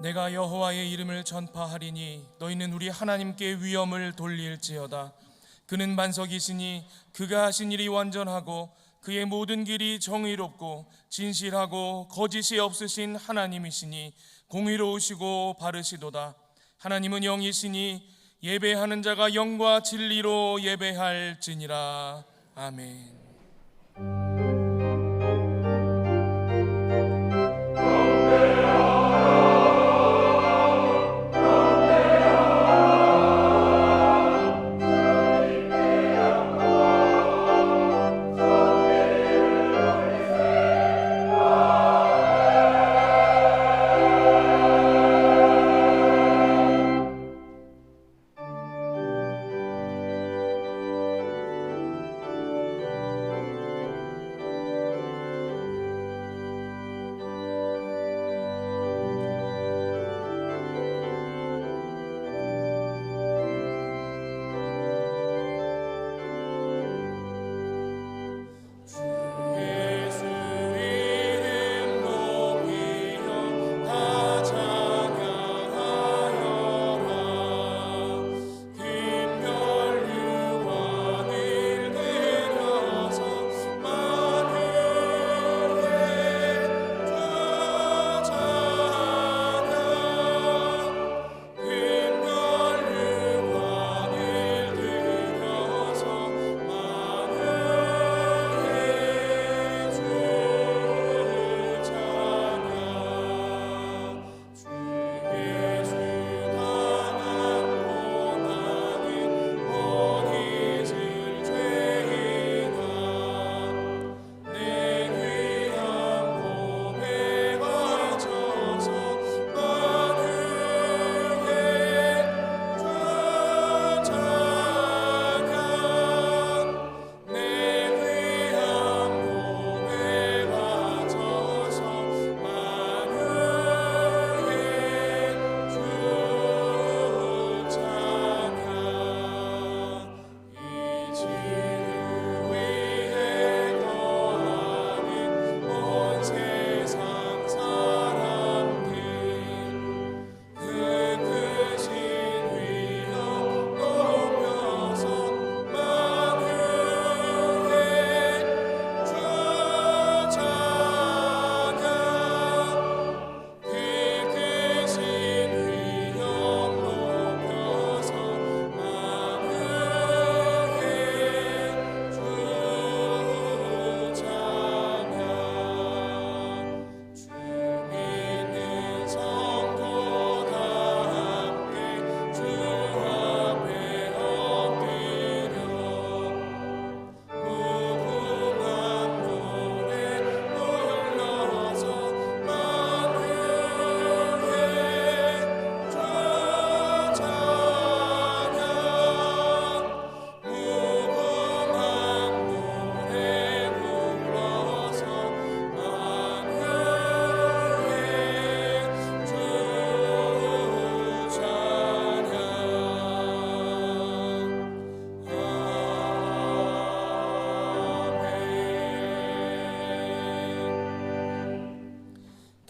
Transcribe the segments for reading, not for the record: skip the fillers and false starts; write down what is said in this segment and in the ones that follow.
내가 여호와의 이름을 전파하리니 너희는 우리 하나님께 위엄을 돌릴지어다. 그는 반석이시니 그가 하신 일이 완전하고 그의 모든 길이 정의롭고 진실하고 거짓이 없으신 하나님이시니 공의로우시고 바르시도다. 하나님은 영이시니 예배하는 자가 영과 진리로 예배할지니라. 아멘.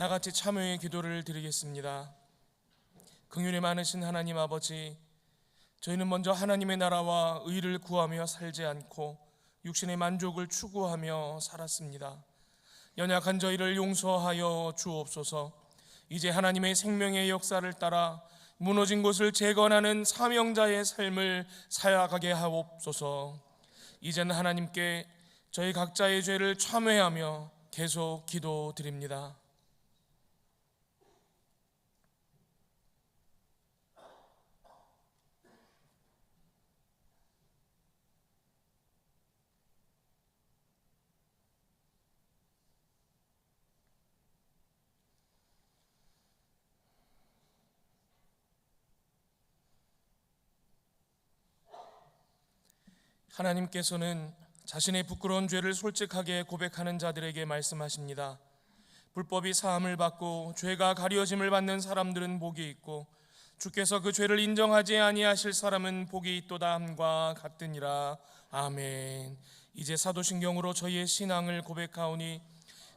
다 같이 참여의 기도를 드리겠습니다. 긍휼이 많으신 하나님 아버지, 저희는 먼저 하나님의 나라와 의를 구하며 살지 않고 육신의 만족을 추구하며 살았습니다. 연약한 저희를 용서하여 주옵소서. 이제 하나님의 생명의 역사를 따라 무너진 곳을 재건하는 사명자의 삶을 살아가게 하옵소서. 이제는 하나님께 저희 각자의 죄를 참회하며 계속 기도드립니다. 하나님께서는 자신의 부끄러운 죄를 솔직하게 고백하는 자들에게 말씀하십니다. 불법이 사함을 받고 죄가 가려짐을 받는 사람들은 복이 있고 주께서 그 죄를 인정하지 아니하실 사람은 복이 있도다 함과 같으니라. 아멘. 이제 사도신경으로 저희의 신앙을 고백하오니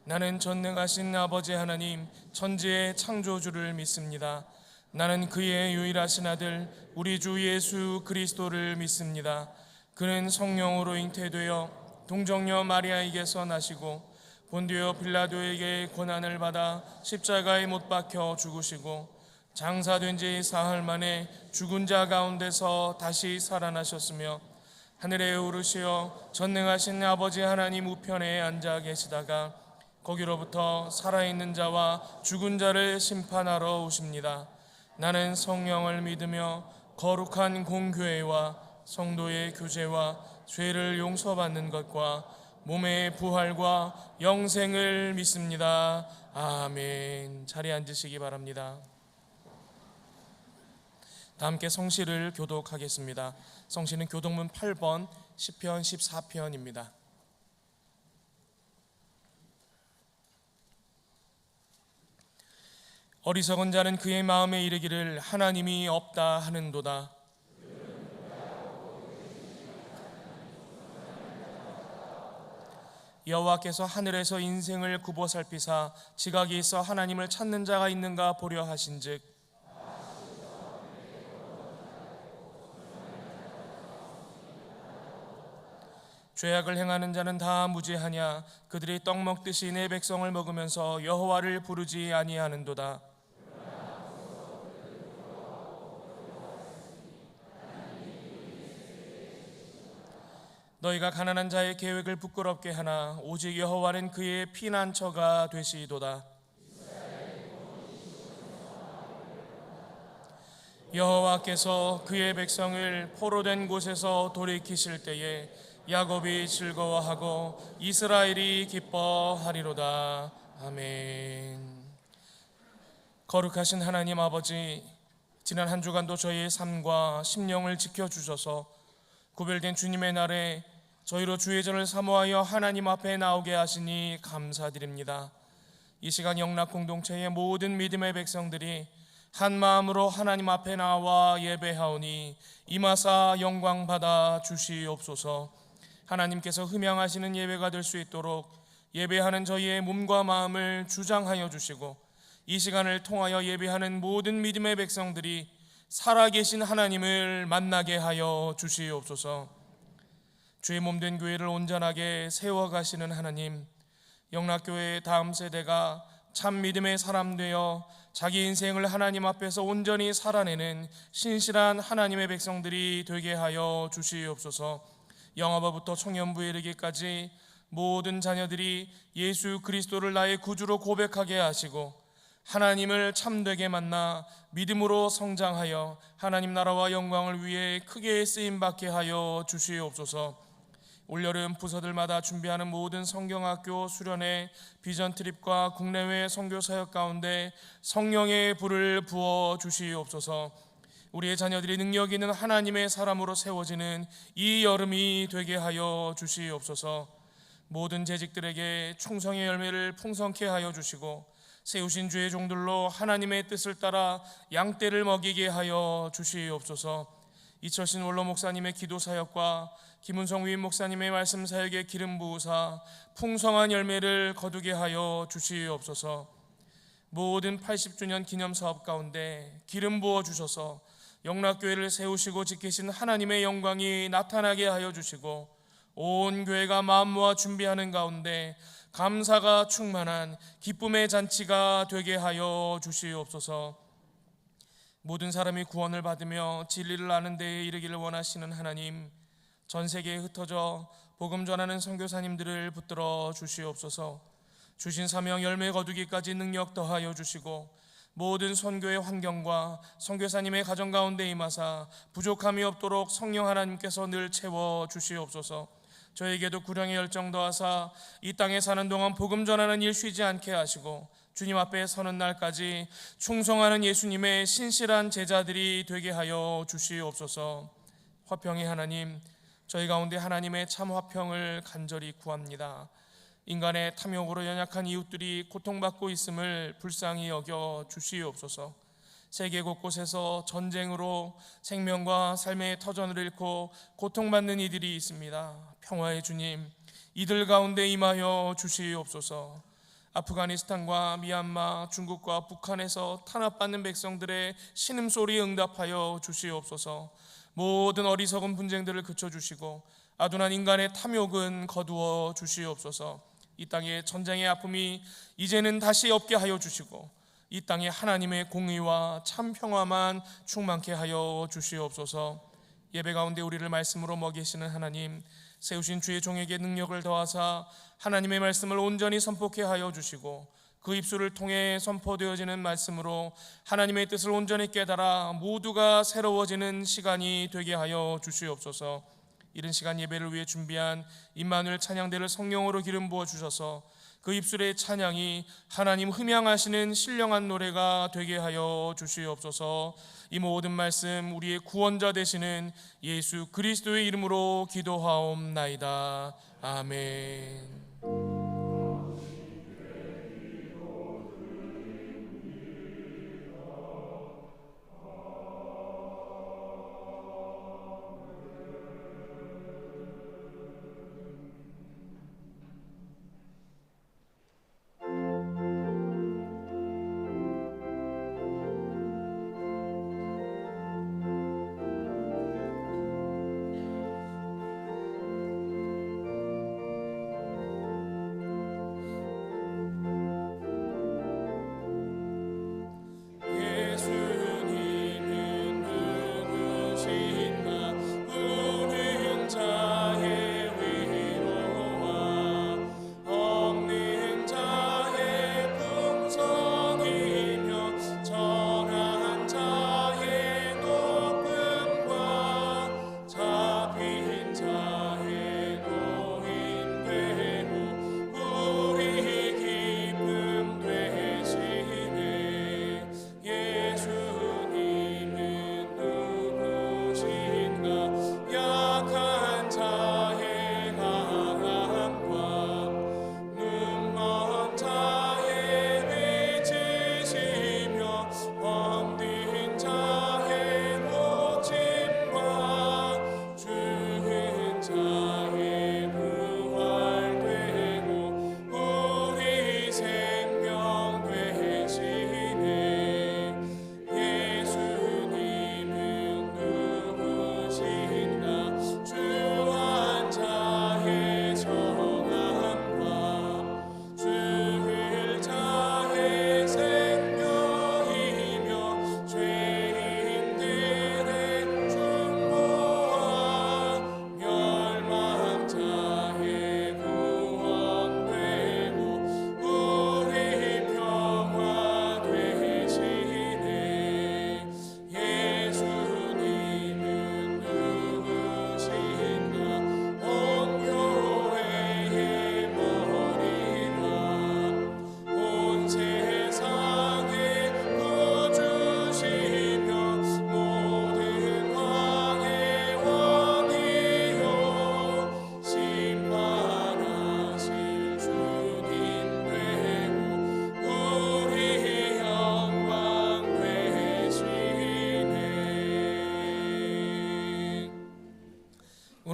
나는 전능하신 아버지 하나님 천지의 창조주를 믿습니다. 나는 그의 유일하신 아들 우리 주 예수 그리스도를 믿습니다. 그는 성령으로 잉태되어 동정녀 마리아에게서 나시고 본디오 빌라도에게 고난을 받아 십자가에 못 박혀 죽으시고 장사된 지 사흘 만에 죽은 자 가운데서 다시 살아나셨으며 하늘에 오르시어 전능하신 아버지 하나님 우편에 앉아 계시다가 거기로부터 살아있는 자와 죽은 자를 심판하러 오십니다. 나는 성령을 믿으며 거룩한 공교회와 성도의 교제와 죄를 용서받는 것과 몸의 부활과 영생을 믿습니다. 아멘. 자리에 앉으시기 바랍니다. 다 함께 성시를 교독하겠습니다. 성시는 교독문 8번 시편 14편입니다. 어리석은 자는 그의 마음에 이르기를 하나님이 없다 하는도다. 여호와께서 하늘에서 인생을 굽어 살피사 지각이 있어 하나님을 찾는 자가 있는가 보려 하신즉 죄악을 행하는 자는 다 무죄하냐. 그들이 떡 먹듯이 내 백성을 먹으면서 여호와를 부르지 아니하는도다. 너희가 가난한 자의 계획을 부끄럽게 하나 오직 여호와는 그의 피난처가 되시도다. 여호와께서 그의 백성을 포로된 곳에서 돌이키실 때에 야곱이 즐거워하고 이스라엘이 기뻐하리로다. 아멘. 거룩하신 하나님 아버지, 지난 한 주간도 저희의 삶과 심령을 지켜주셔서 구별된 주님의 날에 저희로 주의 전을 사모하여 하나님 앞에 나오게 하시니 감사드립니다. 이 시간 영락 공동체의 모든 믿음의 백성들이 한 마음으로 하나님 앞에 나와 예배하오니 임하사 영광 받아 주시옵소서. 하나님께서 흠양하시는 예배가 될 수 있도록 예배하는 저희의 몸과 마음을 주장하여 주시고 이 시간을 통하여 예배하는 모든 믿음의 백성들이 살아계신 하나님을 만나게 하여 주시옵소서. 주의 몸된 교회를 온전하게 세워가시는 하나님, 영락교회의 다음 세대가 참 믿음의 사람 되어 자기 인생을 하나님 앞에서 온전히 살아내는 신실한 하나님의 백성들이 되게 하여 주시옵소서. 영아버부터 청년부에 이르기까지 모든 자녀들이 예수 그리스도를 나의 구주로 고백하게 하시고 하나님을 참되게 만나 믿음으로 성장하여 하나님 나라와 영광을 위해 크게 쓰임받게 하여 주시옵소서. 올여름 부서들마다 준비하는 모든 성경학교 수련회 비전 트립과 국내외 선교 사역 가운데 성령의 불을 부어 주시옵소서. 우리의 자녀들이 능력 있는 하나님의 사람으로 세워지는 이 여름이 되게 하여 주시옵소서. 모든 재직들에게 충성의 열매를 풍성케 하여 주시고 세우신 주의 종들로 하나님의 뜻을 따라 양떼를 먹이게 하여 주시옵소서. 이철신 원로 목사님의 기도 사역과 김은성 위임 목사님의 말씀 사역의 기름 부으사 풍성한 열매를 거두게 하여 주시옵소서. 모든 80주년 기념 사업 가운데 기름 부어 주셔서 영락교회를 세우시고 지키신 하나님의 영광이 나타나게 하여 주시고 온 교회가 마음 모아 준비하는 가운데 감사가 충만한 기쁨의 잔치가 되게 하여 주시옵소서. 모든 사람이 구원을 받으며 진리를 아는 데에 이르기를 원하시는 하나님, 전 세계에 흩어져 복음 전하는 선교사님들을 붙들어 주시옵소서. 주신 사명 열매 거두기까지 능력 더하여 주시고 모든 선교의 환경과 선교사님의 가정 가운데 임하사 부족함이 없도록 성령 하나님께서 늘 채워 주시옵소서. 저에게도 구령의 열정 더하사 이 땅에 사는 동안 복음 전하는 일 쉬지 않게 하시고 주님 앞에 서는 날까지 충성하는 예수님의 신실한 제자들이 되게 하여 주시옵소서. 화평의 하나님, 저희 가운데 하나님의 참 화평을 간절히 구합니다. 인간의 탐욕으로 연약한 이웃들이 고통받고 있음을 불쌍히 여겨 주시옵소서. 세계 곳곳에서 전쟁으로 생명과 삶의 터전을 잃고 고통받는 이들이 있습니다. 평화의 주님, 이들 가운데 임하여 주시옵소서. 아프가니스탄과 미얀마, 중국과 북한에서 탄압받는 백성들의 신음소리에 응답하여 주시옵소서. 모든 어리석은 분쟁들을 그쳐주시고 아둔한 인간의 탐욕은 거두어 주시옵소서. 이 땅의 전쟁의 아픔이 이제는 다시 없게 하여 주시고 이 땅에 하나님의 공의와 참 평화만 충만케 하여 주시옵소서. 예배 가운데 우리를 말씀으로 먹이시는 하나님, 세우신 주의 종에게 능력을 더하사 하나님의 말씀을 온전히 선포케 하여 주시고 그 입술을 통해 선포되어지는 말씀으로 하나님의 뜻을 온전히 깨달아 모두가 새로워지는 시간이 되게 하여 주시옵소서. 이른 시간 예배를 위해 준비한 임마누엘 찬양대를 성령으로 기름 부어 주셔서 그 입술의 찬양이 하나님 흠양하시는 신령한 노래가 되게 하여 주시옵소서. 이 모든 말씀 우리의 구원자 되시는 예수 그리스도의 이름으로 기도하옵나이다. 아멘.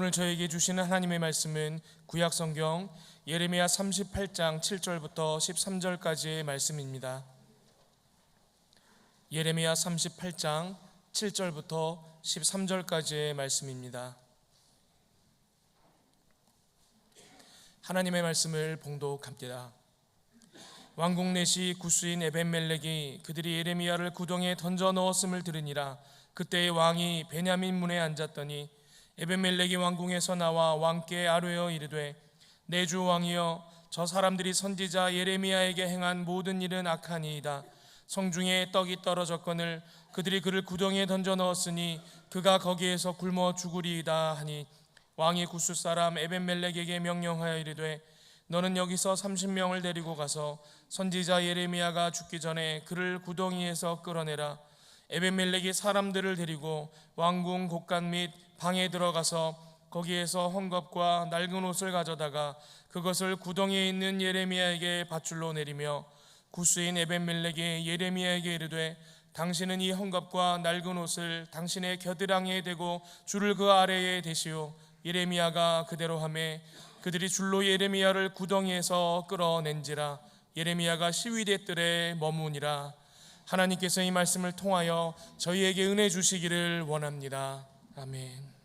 오늘 저에게 주시는 하나님의 말씀은 구약성경 예레미야 38장 7절부터 13절까지의 말씀입니다. 예레미야 38장 7절부터 13절까지의 말씀입니다. 하나님의 말씀을 봉독합니다. 왕궁 내시 구스인 에벤멜렉이 그들이 예레미야를 구덩이에 던져 넣었음을 들으니라. 그때의 왕이 베냐민 문에 앉았더니 에벤멜렉이 왕궁에서 나와 왕께 아뢰어 이르되, 내 주 왕이여, 저 사람들이 선지자 예레미야에게 행한 모든 일은 악하니이다. 성중에 떡이 떨어졌거늘 그들이 그를 구덩이에 던져 넣었으니 그가 거기에서 굶어 죽으리이다 하니, 왕이 구스 사람 에벤멜렉에게 명령하여 이르되, 너는 여기서 30명을 데리고 가서 선지자 예레미야가 죽기 전에 그를 구덩이에서 끌어내라. 에벤멜렉이 사람들을 데리고 왕궁 곳간 및 방에 들어가서 거기에서 헝겊과 낡은 옷을 가져다가 그것을 구덩이에 있는 예레미야에게 밧줄로 내리며, 구스인 에벤멜렉이 예레미야에게 이르되, 당신은 이 헝겊과 낡은 옷을 당신의 겨드랑이에 대고 줄을 그 아래에 대시오. 예레미야가 그대로 하매 그들이 줄로 예레미야를 구덩이에서 끌어낸지라. 예레미야가 시위대 뜰에 머무니라. 하나님께서 이 말씀을 통하여 저희에게 은혜 주시기를 원합니다. 아멘.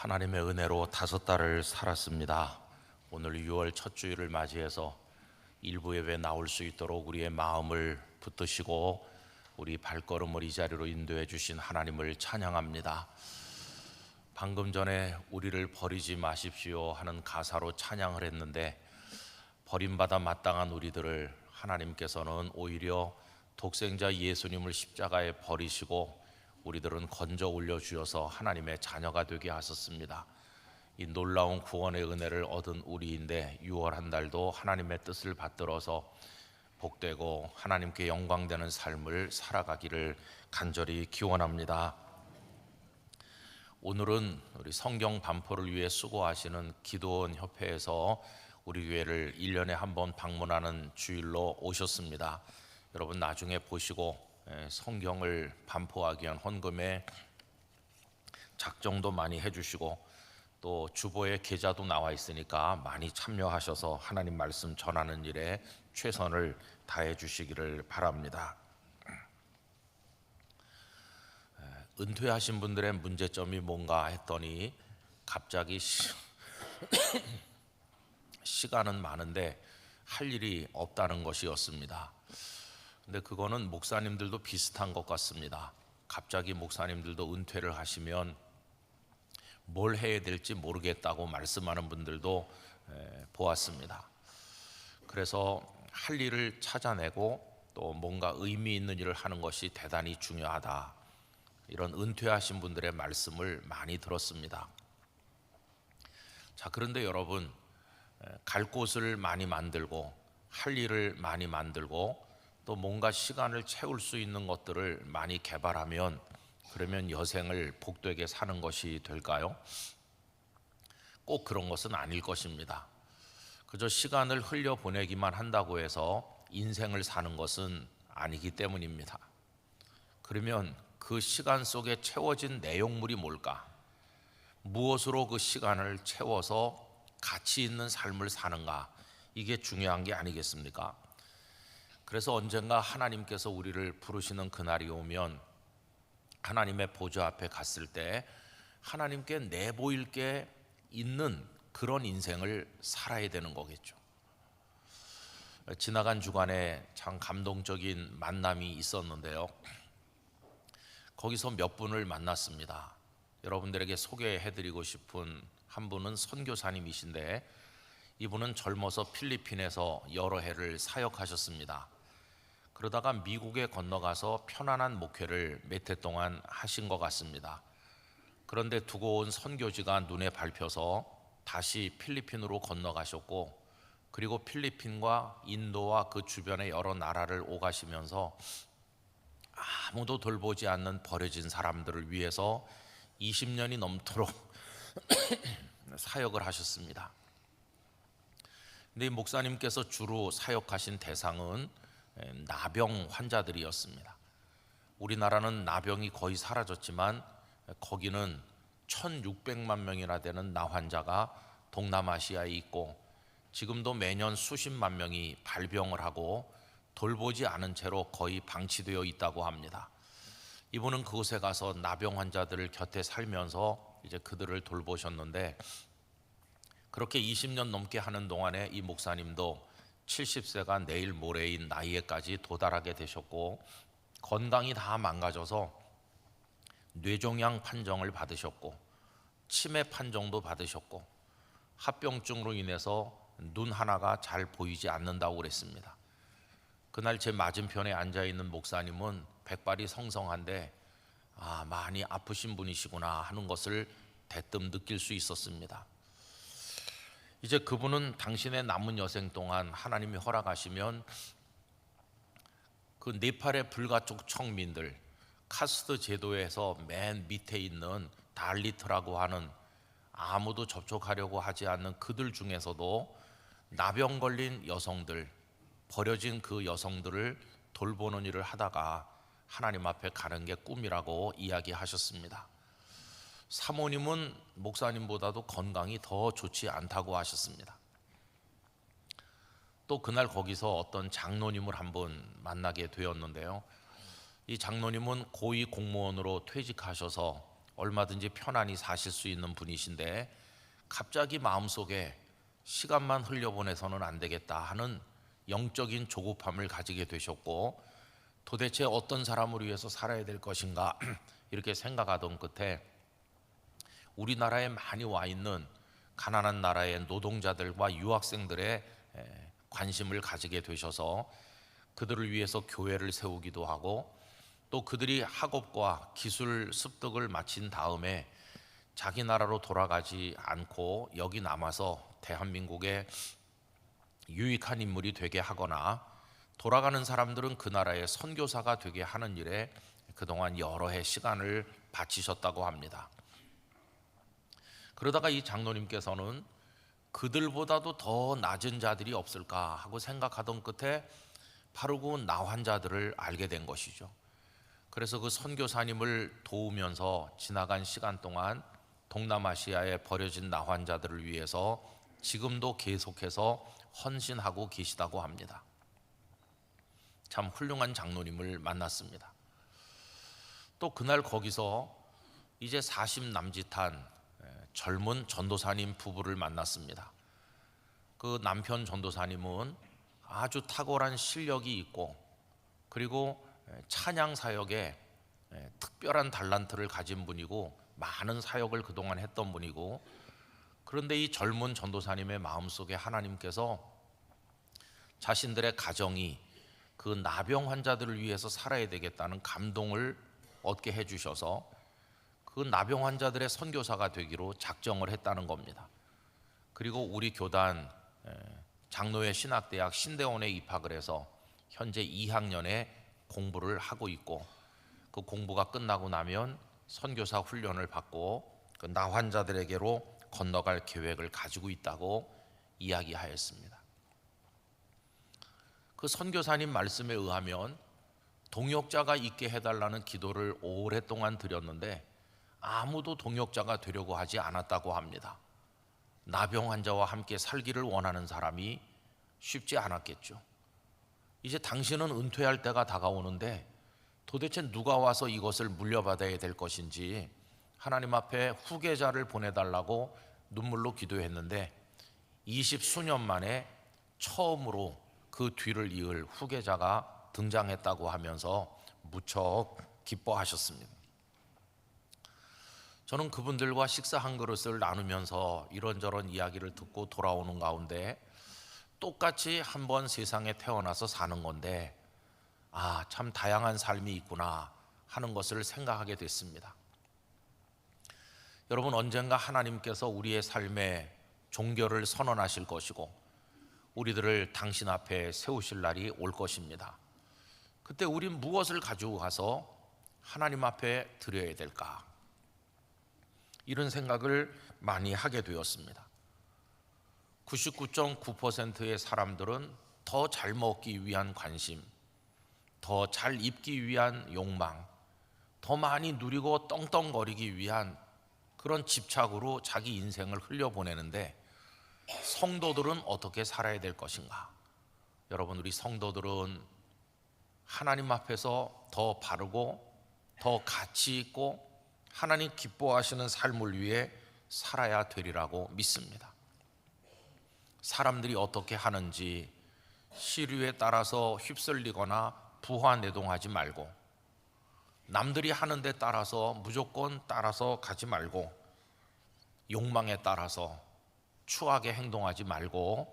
하나님의 은혜로 5달을 살았습니다. 오늘 6월 첫 주일을 맞이해서 일부 예배 나올 수 있도록 우리의 마음을 붙드시고 우리 발걸음을 이 자리로 인도해 주신 하나님을 찬양합니다. 방금 전에 우리를 버리지 마십시오 하는 가사로 찬양을 했는데, 버림받아 마땅한 우리들을 하나님께서는 오히려 독생자 예수님을 십자가에 버리시고 우리들은 건져 올려주셔서 하나님의 자녀가 되게 하셨습니다. 이 놀라운 구원의 은혜를 얻은 우리인데 6월 한 달도 하나님의 뜻을 받들어서 복되고 하나님께 영광되는 삶을 살아가기를 간절히 기원합니다. 오늘은 우리 성경 반포를 위해 수고하시는 기도원 협회에서 우리 교회를 1년에 한 번 방문하는 주일로 오셨습니다. 여러분 나중에 보시고 성경을 반포하기 위한 헌금에 작정도 많이 해주시고 또 주보에 계좌도 나와 있으니까 많이 참여하셔서 하나님 말씀 전하는 일에 최선을 다해 주시기를 바랍니다. 은퇴하신 분들의 문제점이 뭔가 했더니 갑자기 시간은 많은데 할 일이 없다는 것이었습니다. 근데 그거는 목사님들도 비슷한 것 같습니다. 갑자기 목사님들도 은퇴를 하시면 뭘 해야 될지 모르겠다고 말씀하는 분들도 보았습니다. 그래서 할 일을 찾아내고 또 뭔가 의미 있는 일을 하는 것이 대단히 중요하다, 이런 은퇴하신 분들의 말씀을 많이 들었습니다. 자, 그런데 여러분, 갈 곳을 많이 만들고 할 일을 많이 만들고 또 뭔가 시간을 채울 수 있는 것들을 많이 개발하면, 그러면 여생을 복되게 사는 것이 될까요? 꼭 그런 것은 아닐 것입니다. 그저 시간을 흘려보내기만 한다고 해서 인생을 사는 것은 아니기 때문입니다. 그러면 그 시간 속에 채워진 내용물이 뭘까? 무엇으로 그 시간을 채워서 가치 있는 삶을 사는가? 이게 중요한 게 아니겠습니까? 그래서 언젠가 하나님께서 우리를 부르시는 그날이 오면 하나님의 보좌 앞에 갔을 때 하나님께 내보일 게 있는 그런 인생을 살아야 되는 거겠죠. 지나간 주간에 참 감동적인 만남이 있었는데요, 거기서 몇 분을 만났습니다. 여러분들에게 소개해드리고 싶은 한 분은 선교사님이신데, 이분은 젊어서 필리핀에서 여러 해를 사역하셨습니다. 그러다가 미국에 건너가서 편안한 목회를 몇 해 동안 하신 것 같습니다. 그런데 두고 온 선교지가 눈에 밟혀서 다시 필리핀으로 건너가셨고, 그리고 필리핀과 인도와 그 주변의 여러 나라를 오가시면서 아무도 돌보지 않는 버려진 사람들을 위해서 20년이 넘도록 사역을 하셨습니다. 근데 이 목사님께서 주로 사역하신 대상은 나병 환자들이었습니다. 우리나라는 나병이 거의 사라졌지만 거기는 1600만 명이나 되는 나 환자가 동남아시아에 있고, 지금도 매년 수십만 명이 발병을 하고 돌보지 않은 채로 거의 방치되어 있다고 합니다. 이분은 그곳에 가서 나병 환자들을 곁에 살면서 이제 그들을 돌보셨는데, 그렇게 20년 넘게 하는 동안에 이 목사님도 70세가 내일 모레인 나이에까지 도달하게 되셨고, 건강이 다 망가져서 뇌종양 판정을 받으셨고, 치매 판정도 받으셨고, 합병증으로 인해서 눈 하나가 잘 보이지 않는다고 그랬습니다. 그날 제 맞은편에 앉아있는 목사님은 백발이 성성한데 많이 아프신 분이시구나 하는 것을 대뜸 느낄 수 있었습니다. 이제 그분은 당신의 남은 여생 동안 하나님이 허락하시면 그 네팔의 불가촉 청민들, 카스트 제도에서 맨 밑에 있는 달리트라고 하는 아무도 접촉하려고 하지 않는 그들 중에서도 나병 걸린 여성들, 버려진 그 여성들을 돌보는 일을 하다가 하나님 앞에 가는 게 꿈이라고 이야기하셨습니다. 사모님은 목사님보다도 건강이 더 좋지 않다고 하셨습니다. 또 그날 거기서 어떤 장로님을 한번 만나게 되었는데요, 이 장로님은 고위 공무원으로 퇴직하셔서 얼마든지 편안히 사실 수 있는 분이신데, 갑자기 마음속에 시간만 흘려보내서는 안 되겠다 하는 영적인 조급함을 가지게 되셨고, 도대체 어떤 사람을 위해서 살아야 될 것인가 이렇게 생각하던 끝에 우리나라에 많이 와 있는 가난한 나라의 노동자들과 유학생들의 관심을 가지게 되셔서 그들을 위해서 교회를 세우기도 하고, 또 그들이 학업과 기술 습득을 마친 다음에 자기 나라로 돌아가지 않고 여기 남아서 대한민국의 유익한 인물이 되게 하거나, 돌아가는 사람들은 그 나라의 선교사가 되게 하는 일에 그동안 여러 해 시간을 바치셨다고 합니다. 그러다가 이 장로님께서는 그들보다도 더 낮은 자들이 없을까 하고 생각하던 끝에 바로 그 나 환자들을 알게 된 것이죠. 그래서 그 선교사님을 도우면서 지나간 시간 동안 동남아시아에 버려진 나 환자들을 위해서 지금도 계속해서 헌신하고 계시다고 합니다. 참 훌륭한 장로님을 만났습니다. 또 그날 거기서 이제 40 남짓한 젊은 전도사님 부부를 만났습니다. 그 남편 전도사님은 아주 탁월한 실력이 있고 그리고 찬양 사역에 특별한 달란트를 가진 분이고 많은 사역을 그동안 했던 분이고, 그런데 이 젊은 전도사님의 마음속에 하나님께서 자신들의 가정이 그 나병 환자들을 위해서 살아야 되겠다는 감동을 얻게 해주셔서 그 나병 환자들의 선교사가 되기로 작정을 했다는 겁니다. 그리고 우리 교단 장로회 신학대학 신대원에 입학을 해서 현재 2학년에 공부를 하고 있고, 그 공부가 끝나고 나면 선교사 훈련을 받고 그 나 환자들에게로 건너갈 계획을 가지고 있다고 이야기하였습니다. 그 선교사님 말씀에 의하면 동역자가 있게 해달라는 기도를 오랫동안 드렸는데 아무도 동역자가 되려고 하지 않았다고 합니다. 나병 환자와 함께 살기를 원하는 사람이 쉽지 않았겠죠. 이제 당신은 은퇴할 때가 다가오는데 도대체 누가 와서 이것을 물려받아야 될 것인지 하나님 앞에 후계자를 보내달라고 눈물로 기도했는데 20수년 만에 처음으로 그 뒤를 이을 후계자가 등장했다고 하면서 무척 기뻐하셨습니다. 저는 그분들과 식사 한 그릇을 나누면서 이런저런 이야기를 듣고 돌아오는 가운데 똑같이 한번 세상에 태어나서 사는 건데 참 다양한 삶이 있구나 하는 것을 생각하게 됐습니다. 여러분, 언젠가 하나님께서 우리의 삶에 종결을 선언하실 것이고 우리들을 당신 앞에 세우실 날이 올 것입니다. 그때 우린 무엇을 가지고 가서 하나님 앞에 드려야 될까? 이런 생각을 많이 하게 되었습니다. 99.9%의 사람들은 더 잘 먹기 위한 관심, 더 잘 입기 위한 욕망, 더 많이 누리고 떵떵거리기 위한 그런 집착으로 자기 인생을 흘려보내는데 성도들은 어떻게 살아야 될 것인가? 여러분, 우리 성도들은 하나님 앞에서 더 바르고 더 가치 있고 하나님 기뻐하시는 삶을 위해 살아야 되리라고 믿습니다. 사람들이 어떻게 하는지 시류에 따라서 휩쓸리거나 부화내동하지 말고, 남들이 하는 데 따라서 무조건 따라서 가지 말고, 욕망에 따라서 추하게 행동하지 말고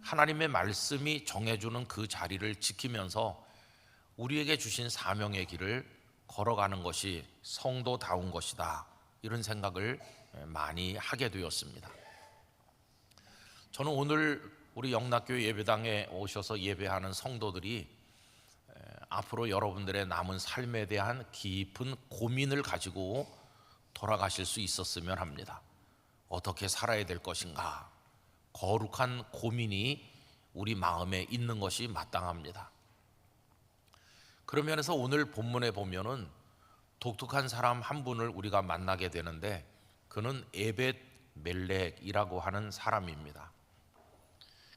하나님의 말씀이 정해주는 그 자리를 지키면서 우리에게 주신 사명의 길을 걸어가는 것이 성도다운 것이다, 이런 생각을 많이 하게 되었습니다. 저는 오늘 우리 영락교회 예배당에 오셔서 예배하는 성도들이 앞으로 여러분들의 남은 삶에 대한 깊은 고민을 가지고 돌아가실 수 있었으면 합니다. 어떻게 살아야 될 것인가? 거룩한 고민이 우리 마음에 있는 것이 마땅합니다. 그런 면에서 오늘 본문에 보면은 독특한 사람 한 분을 우리가 만나게 되는데 그는 에벳 멜렉이라고 하는 사람입니다.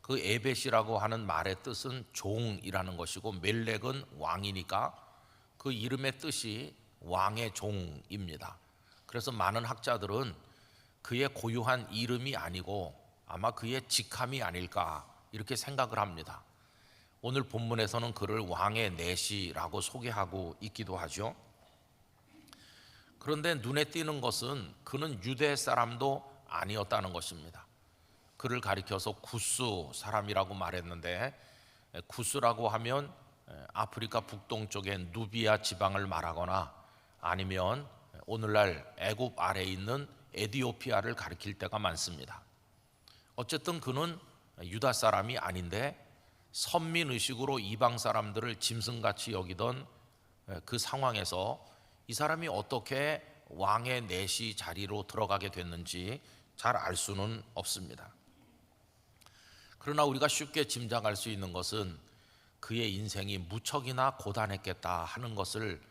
그 에벳이라고 하는 말의 뜻은 종이라는 것이고 멜렉은 왕이니까 그 이름의 뜻이 왕의 종입니다. 그래서 많은 학자들은 그의 고유한 이름이 아니고 아마 그의 직함이 아닐까 이렇게 생각을 합니다. 오늘 본문에서는 그를 왕의 내시라고 소개하고 있기도 하죠. 그런데 눈에 띄는 것은 그는 유대 사람도 아니었다는 것입니다. 그를 가리켜서 구스 사람이라고 말했는데, 구스라고 하면 아프리카 북동쪽의 누비아 지방을 말하거나 아니면 오늘날 애굽 아래에 있는 에티오피아를 가리킬 때가 많습니다. 어쨌든 그는 유다 사람이 아닌데 선민의식으로 이방 사람들을 짐승같이 여기던 그 상황에서 이 사람이 어떻게 왕의 내시 자리로 들어가게 됐는지 잘 알 수는 없습니다. 그러나 우리가 쉽게 짐작할 수 있는 것은 그의 인생이 무척이나 고단했겠다 하는 것을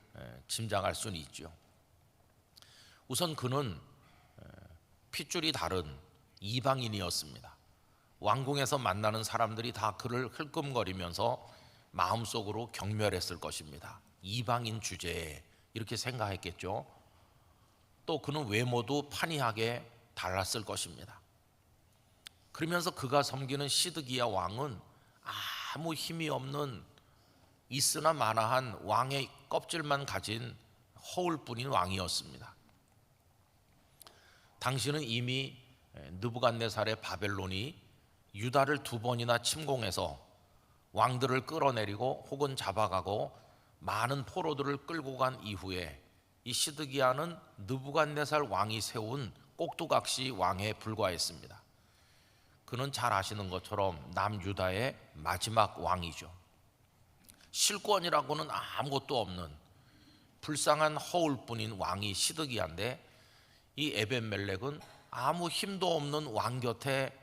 짐작할 수는 있죠. 우선 그는 핏줄이 다른 이방인이었습니다. 왕궁에서 만나는 사람들이 다 그를 흘끔거리면서 마음속으로 경멸했을 것입니다. 이방인 주제에 이렇게 생각했겠죠. 또 그는 외모도 판이하게 달랐을 것입니다. 그러면서 그가 섬기는 시드기야 왕은 아무 힘이 없는 있으나 마나한 왕의 껍질만 가진 허울뿐인 왕이었습니다. 당시는 이미 느부갓네살의 바벨론이 유다를 2번이나 침공해서 왕들을 끌어내리고 혹은 잡아가고 많은 포로들을 끌고 간 이후에 이 시드기야는 느부갓네살 왕이 세운 꼭두각시 왕에 불과했습니다. 그는 잘 아시는 것처럼 남유다의 마지막 왕이죠. 실권이라고는 아무것도 없는 불쌍한 허울뿐인 왕이 시드기야인데, 이 에벤멜렉은 아무 힘도 없는 왕 곁에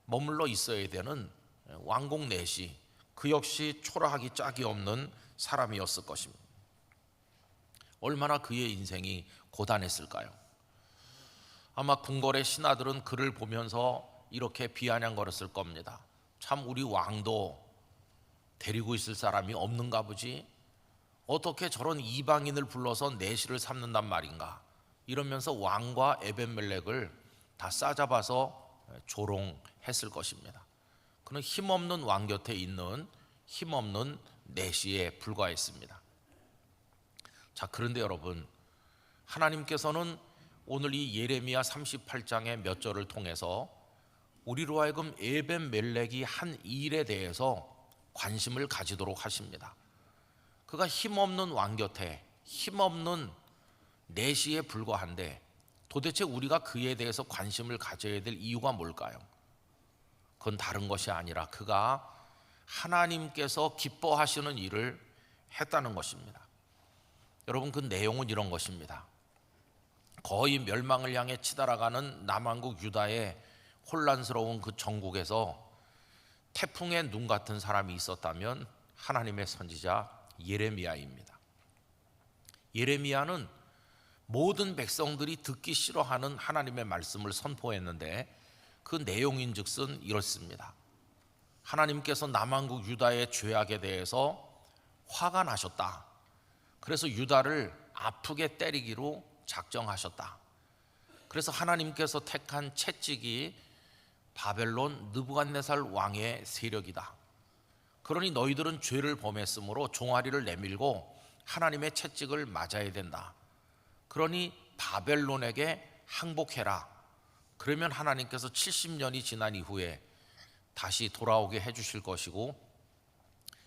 머물러 있어야 되는 왕공 내시, 그 역시 초라하기 짝이 없는 사람이었을 것입니다. 얼마나 그의 인생이 고단했을까요? 아마 궁궐의 신하들은 그를 보면서 이렇게 비아냥거렸을 겁니다. 참, 우리 왕도 데리고 있을 사람이 없는가 보지? 어떻게 저런 이방인을 불러서 내시를 삼는단 말인가? 이러면서 왕과 에벤멜렉을 다 싸잡아서 조롱했을 것입니다. 그는 힘없는 왕 곁에 있는 힘없는 내시에 불과했습니다. 자, 그런데 여러분, 하나님께서는 오늘 이 예레미야 38장의 몇 절을 통해서 우리로 하여금 에벤멜렉이 한 일에 대해서 관심을 가지도록 하십니다. 그가 힘없는 왕 곁에 힘없는 내시에 불과한데 도대체 우리가 그에 대해서 관심을 가져야 될 이유가 뭘까요? 그건 다른 것이 아니라 그가 하나님께서 기뻐하시는 일을 했다는 것입니다. 여러분, 그 내용은 이런 것입니다. 거의 멸망을 향해 치달아가는 남왕국 유다의 혼란스러운 그 정국에서 태풍의 눈 같은 사람이 있었다면 하나님의 선지자 예레미야입니다. 예레미야는 모든 백성들이 듣기 싫어하는 하나님의 말씀을 선포했는데 그 내용인즉슨 이렇습니다. 하나님께서 남왕국 유다의 죄악에 대해서 화가 나셨다. 그래서 유다를 아프게 때리기로 작정하셨다. 그래서 하나님께서 택한 채찍이 바벨론 느부갓네살 왕의 세력이다. 그러니 너희들은 죄를 범했으므로 종아리를 내밀고 하나님의 채찍을 맞아야 된다. 그러니 바벨론에게 항복해라. 그러면 하나님께서 70년이 지난 이후에 다시 돌아오게 해주실 것이고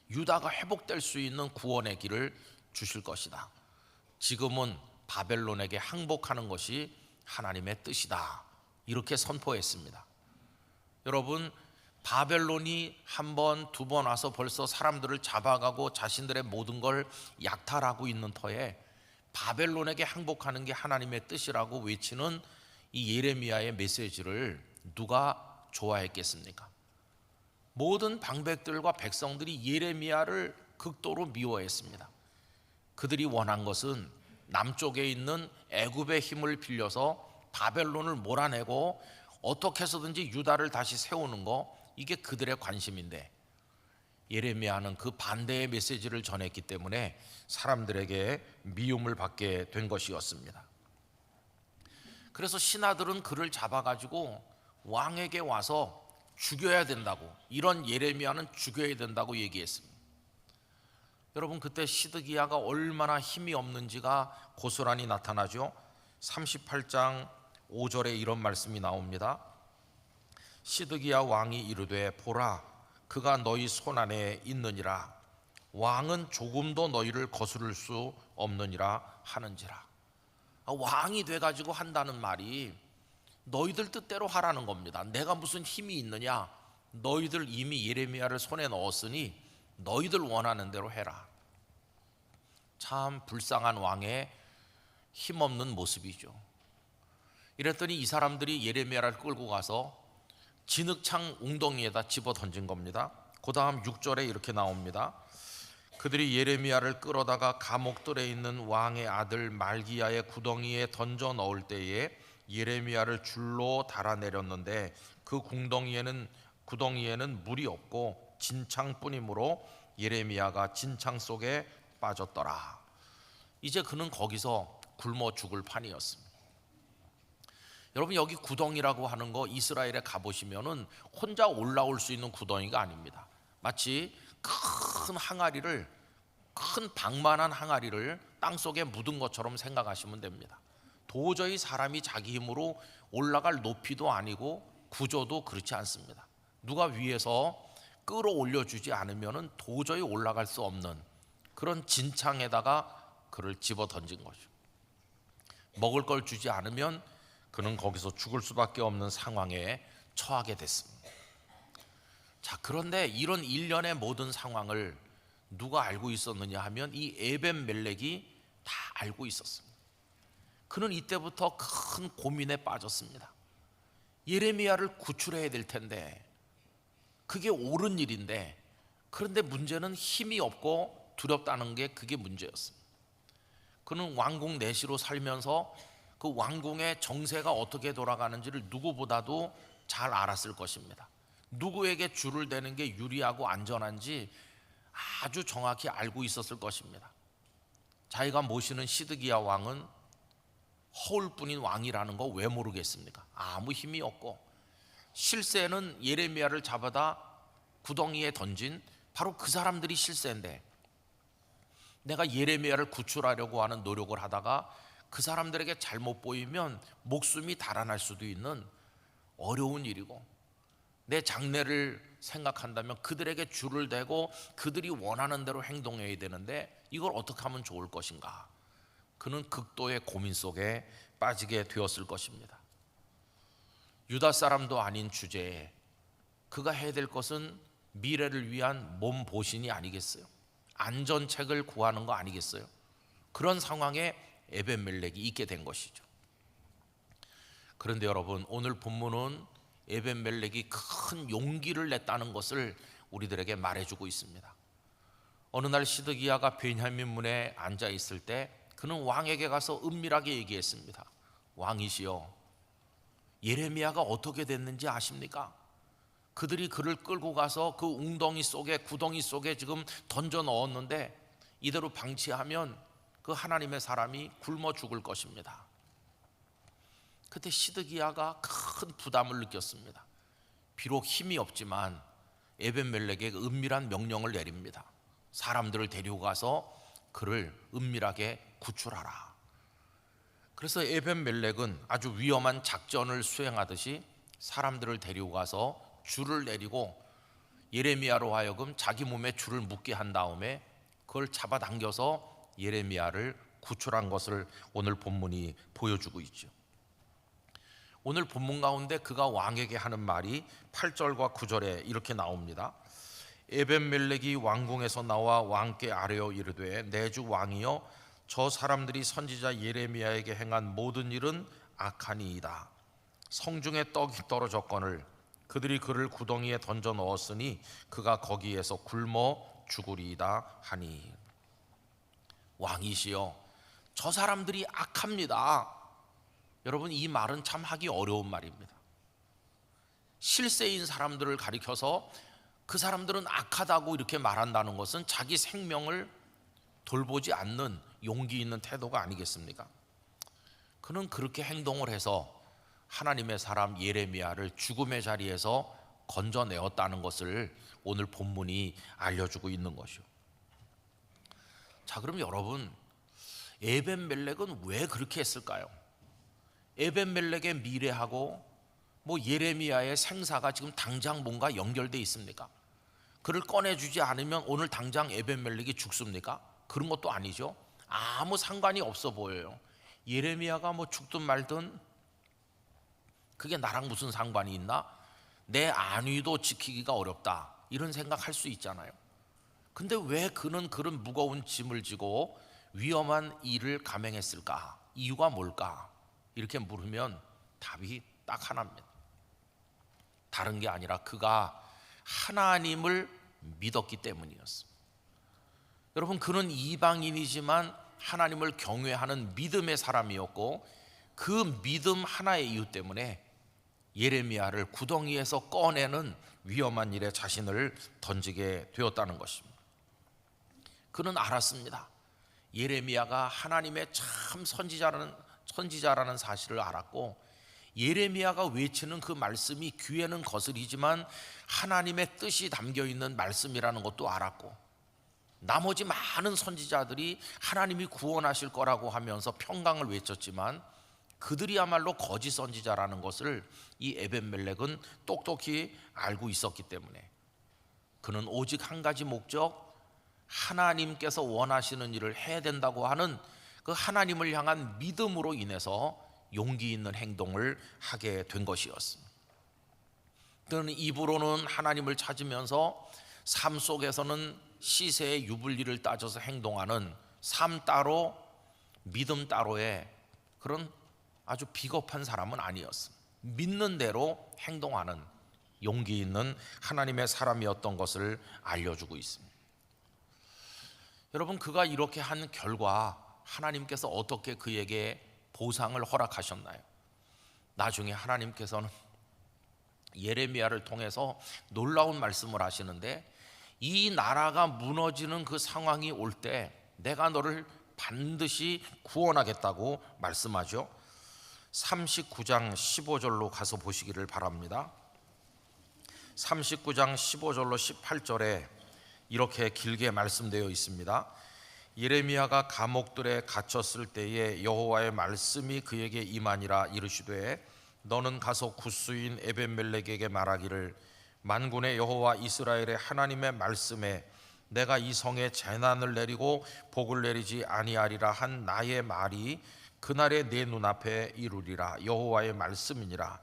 유다가 회복될 수 있는 구원의 길을 주실 것이다. 지금은 바벨론에게 항복하는 것이 하나님의 뜻이다. 이렇게 선포했습니다. 여러분, 바벨론이 한 번, 2번 와서 벌써 사람들을 잡아가고 자신들의 모든 걸 약탈하고 있는 터에 바벨론에게 항복하는 게 하나님의 뜻이라고 외치는 이 예레미야의 메시지를 누가 좋아했겠습니까? 모든 방백들과 백성들이 예레미야를 극도로 미워했습니다. 그들이 원한 것은 남쪽에 있는 애굽의 힘을 빌려서 바벨론을 몰아내고 어떻게 해서든지 유다를 다시 세우는 거, 이게 그들의 관심인데 예레미야는 그 반대의 메시지를 전했기 때문에 사람들에게 미움을 받게 된 것이었습니다. 그래서 신하들은 그를 잡아가지고 왕에게 와서 죽여야 된다고, 이런 예레미야는 죽여야 된다고 얘기했습니다. 여러분, 그때 시드기야가 얼마나 힘이 없는지가 고스란히 나타나죠. 38장 5절에 이런 말씀이 나옵니다. 시드기야 왕이 이르되 보라, 그가 너희 손 안에 있느니라. 왕은 조금도 너희를 거스를 수 없느니라 하는지라. 왕이 돼가지고 한다는 말이 너희들 뜻대로 하라는 겁니다. 내가 무슨 힘이 있느냐? 너희들 이미 예레미야를 손에 넣었으니 너희들 원하는 대로 해라. 참 불쌍한 왕의 힘없는 모습이죠. 이랬더니 이 사람들이 예레미야를 끌고 가서 진흙창 웅덩이에다 집어 던진 겁니다. 그 다음 6절에 이렇게 나옵니다. 그들이 예레미야를 끌어다가 감옥들에 있는 왕의 아들 말기야의 구덩이에 던져 넣을 때에 예레미야를 줄로 달아내렸는데 그 구덩이에는 물이 없고 진창뿐이므로 예레미야가 진창 속에 빠졌더라. 이제 그는 거기서 굶어 죽을 판이었습니다. 여러분 여기 구덩이라고 하는 거 이스라엘에 가보시면은 혼자 올라올 수 있는 구덩이가 아닙니다. 마치 큰 항아리를, 큰 방만한 항아리를 땅속에 묻은 것처럼 생각하시면 됩니다. 도저히 사람이 자기 힘으로 올라갈 높이도 아니고 구조도 그렇지 않습니다. 누가 위에서 끌어올려 주지 않으면 도저히 올라갈 수 없는 그런 진창에다가 그를 집어 던진 거죠. 먹을 걸 주지 않으면 그는 거기서 죽을 수밖에 없는 상황에 처하게 됐습니다. 자, 그런데 이런 일련의 모든 상황을 누가 알고 있었느냐 하면 이 에벤멜렉이 다 알고 있었습니다. 그는 이때부터 큰 고민에 빠졌습니다. 예레미야를 구출해야 될 텐데, 그게 옳은 일인데, 그런데 문제는 힘이 없고 두렵다는 게 그게 문제였습니다. 그는 왕궁 내시로 살면서 그 왕궁의 정세가 어떻게 돌아가는지를 누구보다도 잘 알았을 것입니다. 누구에게 줄을 대는 게 유리하고 안전한지 아주 정확히 알고 있었을 것입니다. 자기가 모시는 시드기야 왕은 허울뿐인 왕이라는 거 왜 모르겠습니까? 아무 힘이 없고, 실세는 예레미야를 잡아다 구덩이에 던진 바로 그 사람들이 실세인데, 내가 예레미야를 구출하려고 하는 노력을 하다가 그 사람들에게 잘못 보이면 목숨이 달아날 수도 있는 어려운 일이고, 내 장래를 생각한다면 그들에게 줄을 대고 그들이 원하는 대로 행동해야 되는데 이걸 어떻게 하면 좋을 것인가? 그는 극도의 고민 속에 빠지게 되었을 것입니다. 유다 사람도 아닌 주제에 그가 해야 될 것은 미래를 위한 몸보신이 아니겠어요? 안전책을 구하는 거 아니겠어요? 그런 상황에 에벤멜렉이 있게 된 것이죠. 그런데 여러분, 오늘 본문은 에벤멜렉이 큰 용기를 냈다는 것을 우리들에게 말해주고 있습니다. 어느 날 시드기야가 베냐민 문에 앉아 있을 때 그는 왕에게 가서 은밀하게 얘기했습니다. 왕이시여, 예레미야가 어떻게 됐는지 아십니까? 그들이 그를 끌고 가서 그 웅덩이 속에, 구덩이 속에 지금 던져 넣었는데 이대로 방치하면 그 하나님의 사람이 굶어 죽을 것입니다. 그때 시드기야가 큰 부담을 느꼈습니다. 비록 힘이 없지만 에벤멜렉에게 은밀한 명령을 내립니다. 사람들을 데리고 가서 그를 은밀하게 구출하라. 그래서 에벤멜렉은 아주 위험한 작전을 수행하듯이 사람들을 데리고 가서 줄을 내리고 예레미야로 하여금 자기 몸에 줄을 묶게 한 다음에 그걸 잡아당겨서 예레미야를 구출한 것을 오늘 본문이 보여주고 있죠. 오늘 본문 가운데 그가 왕에게 하는 말이 8절과 9절에 이렇게 나옵니다. 에벤멜렉이 왕궁에서 나와 왕께 아뢰어 이르되, 내 주 왕이여, 저 사람들이 선지자 예레미야에게 행한 모든 일은 악하니이다. 성중에 떡이 떨어졌거늘 그들이 그를 구덩이에 던져 넣었으니 그가 거기에서 굶어 죽으리이다 하니. 왕이시여, 저 사람들이 악합니다. 여러분, 이 말은 참 하기 어려운 말입니다. 실세인 사람들을 가리켜서 그 사람들은 악하다고 이렇게 말한다는 것은 자기 생명을 돌보지 않는 용기 있는 태도가 아니겠습니까? 그는 그렇게 행동을 해서 하나님의 사람 예레미야를 죽음의 자리에서 건져내었다는 것을 오늘 본문이 알려주고 있는 것이요. 자, 그럼 여러분, 에벤멜렉은 왜 그렇게 했을까요? 에벤멜렉의 미래하고 예레미야의 생사가 지금 당장 뭔가 연결돼 있습니까? 그를 꺼내주지 않으면 오늘 당장 에벤멜렉이 죽습니까? 그런 것도 아니죠. 아무 상관이 없어 보여요. 예레미야가 죽든 말든 그게 나랑 무슨 상관이 있나? 내 안위도 지키기가 어렵다, 이런 생각할 수 있잖아요. 근데 왜 그는 그런 무거운 짐을 지고 위험한 일을 감행했을까? 이유가 뭘까? 이렇게 물으면 답이 딱 하나입니다. 다른 게 아니라 그가 하나님을 믿었기 때문이었습니다. 여러분, 그는 이방인이지만 하나님을 경외하는 믿음의 사람이었고, 그 믿음 하나의 이유 때문에 예레미야를 구덩이에서 꺼내는 위험한 일에 자신을 던지게 되었다는 것입니다. 그는 알았습니다. 예레미야가 하나님의 참 선지자라는 사실을 알았고, 예레미야가 외치는 그 말씀이 귀에는 거슬리지만 하나님의 뜻이 담겨 있는 말씀이라는 것도 알았고, 나머지 많은 선지자들이 하나님이 구원하실 거라고 하면서 평강을 외쳤지만 그들이야말로 거짓 선지자라는 것을 이 에벤멜렉은 똑똑히 알고 있었기 때문에 그는 오직 한 가지 목적, 하나님께서 원하시는 일을 해야 된다고 하는 그 하나님을 향한 믿음으로 인해서 용기 있는 행동을 하게 된 것이었습니다. 그는 입으로는 하나님을 찾으면서 삶 속에서는 시세의 유불리를 따져서 행동하는 삶 따로 믿음 따로의 그런 아주 비겁한 사람은 아니었습니다. 믿는 대로 행동하는 용기 있는 하나님의 사람이었던 것을 알려주고 있습니다. 여러분, 그가 이렇게 한 결과 하나님께서 어떻게 그에게 보상을 허락하셨나요? 나중에 하나님께서는 예레미야를 통해서 놀라운 말씀을 하시는데, 이 나라가 무너지는 그 상황이 올 때 내가 너를 반드시 구원하겠다고 말씀하죠. 39장 15절로 가서 보시기를 바랍니다. 39장 15절로 18절에 이렇게 길게 말씀되어 있습니다. 예레미야가 감옥들에 갇혔을 때에 여호와의 말씀이 그에게 임하니라. 이르시되 너는 가서 굿수인 에벤멜렉에게 말하기를 만군의 여호와 이스라엘의 하나님의 말씀에 내가 이 성에 재난을 내리고 복을 내리지 아니하리라 한 나의 말이 그날에 내 눈앞에 이루리라. 여호와의 말씀이니라.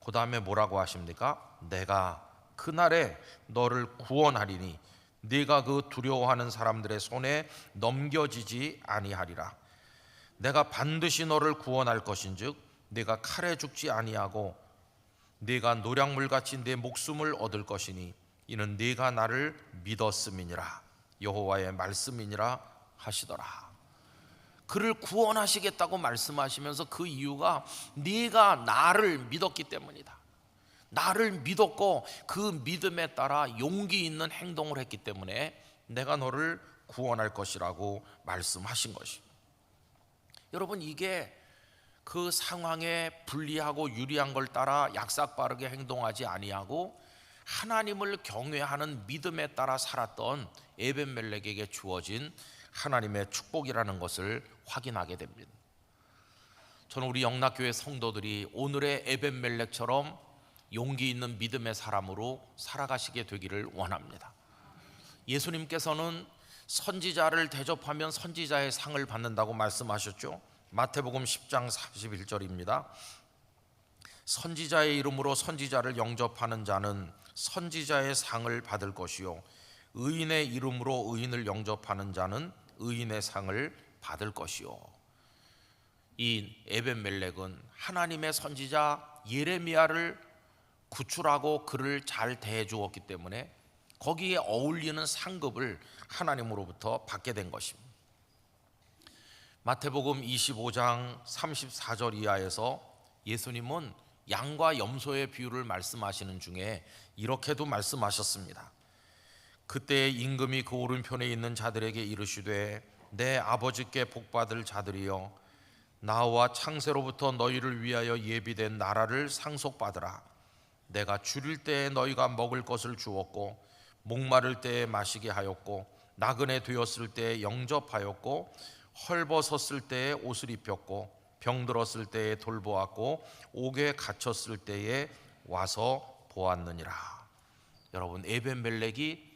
그 다음에 뭐라고 하십니까? 내가 그날에 너를 구원하리니 네가 그 두려워하는 사람들의 손에 넘겨지지 아니하리라. 내가 반드시 너를 구원할 것인즉 네가 칼에 죽지 아니하고 네가 노략물같이 내 목숨을 얻을 것이니 이는 네가 나를 믿었음이니라. 여호와의 말씀이니라 하시더라. 그를 구원하시겠다고 말씀하시면서 그 이유가 네가 나를 믿었기 때문이다. 나를 믿었고 그 믿음에 따라 용기 있는 행동을 했기 때문에 내가 너를 구원할 것이라고 말씀하신 것입니다. 여러분, 이게 그 상황에 불리하고 유리한 걸 따라 약삭빠르게 행동하지 아니하고 하나님을 경외하는 믿음에 따라 살았던 에벤멜렉에게 주어진 하나님의 축복이라는 것을 확인하게 됩니다. 저는 우리 영락교회 성도들이 오늘의 에벤멜렉처럼 용기 있는 믿음의 사람으로 살아가시게 되기를 원합니다. 예수님께서는 선지자를 대접하면 선지자의 상을 받는다고 말씀하셨죠. 마태복음 10장 41절입니다. 선지자의 이름으로 선지자를 영접하는 자는 선지자의 상을 받을 것이요 의인의 이름으로 의인을 영접하는 자는 의인의 상을 받을 것이요. 이 에벤멜렉은 하나님의 선지자 예레미야를 구출하고 그를 잘 대해 주었기 때문에 거기에 어울리는 상급을 하나님으로부터 받게 된 것입니다. 마태복음 25장 34절 이하에서 예수님은 양과 염소의 비유를 말씀하시는 중에 이렇게도 말씀하셨습니다. 그때 임금이 그 오른편에 있는 자들에게 이르시되 내 아버지께 복받을 자들이여 나와 창세로부터 너희를 위하여 예비된 나라를 상속받으라. 내가 줄일 때에 너희가 먹을 것을 주었고 목마를 때에 마시게 하였고 나그네 되었을 때에 영접하였고 헐벗었을 때에 옷을 입혔고 병들었을 때에 돌보았고 옥에 갇혔을 때에 와서 보았느니라. 여러분, 에벤멜렉이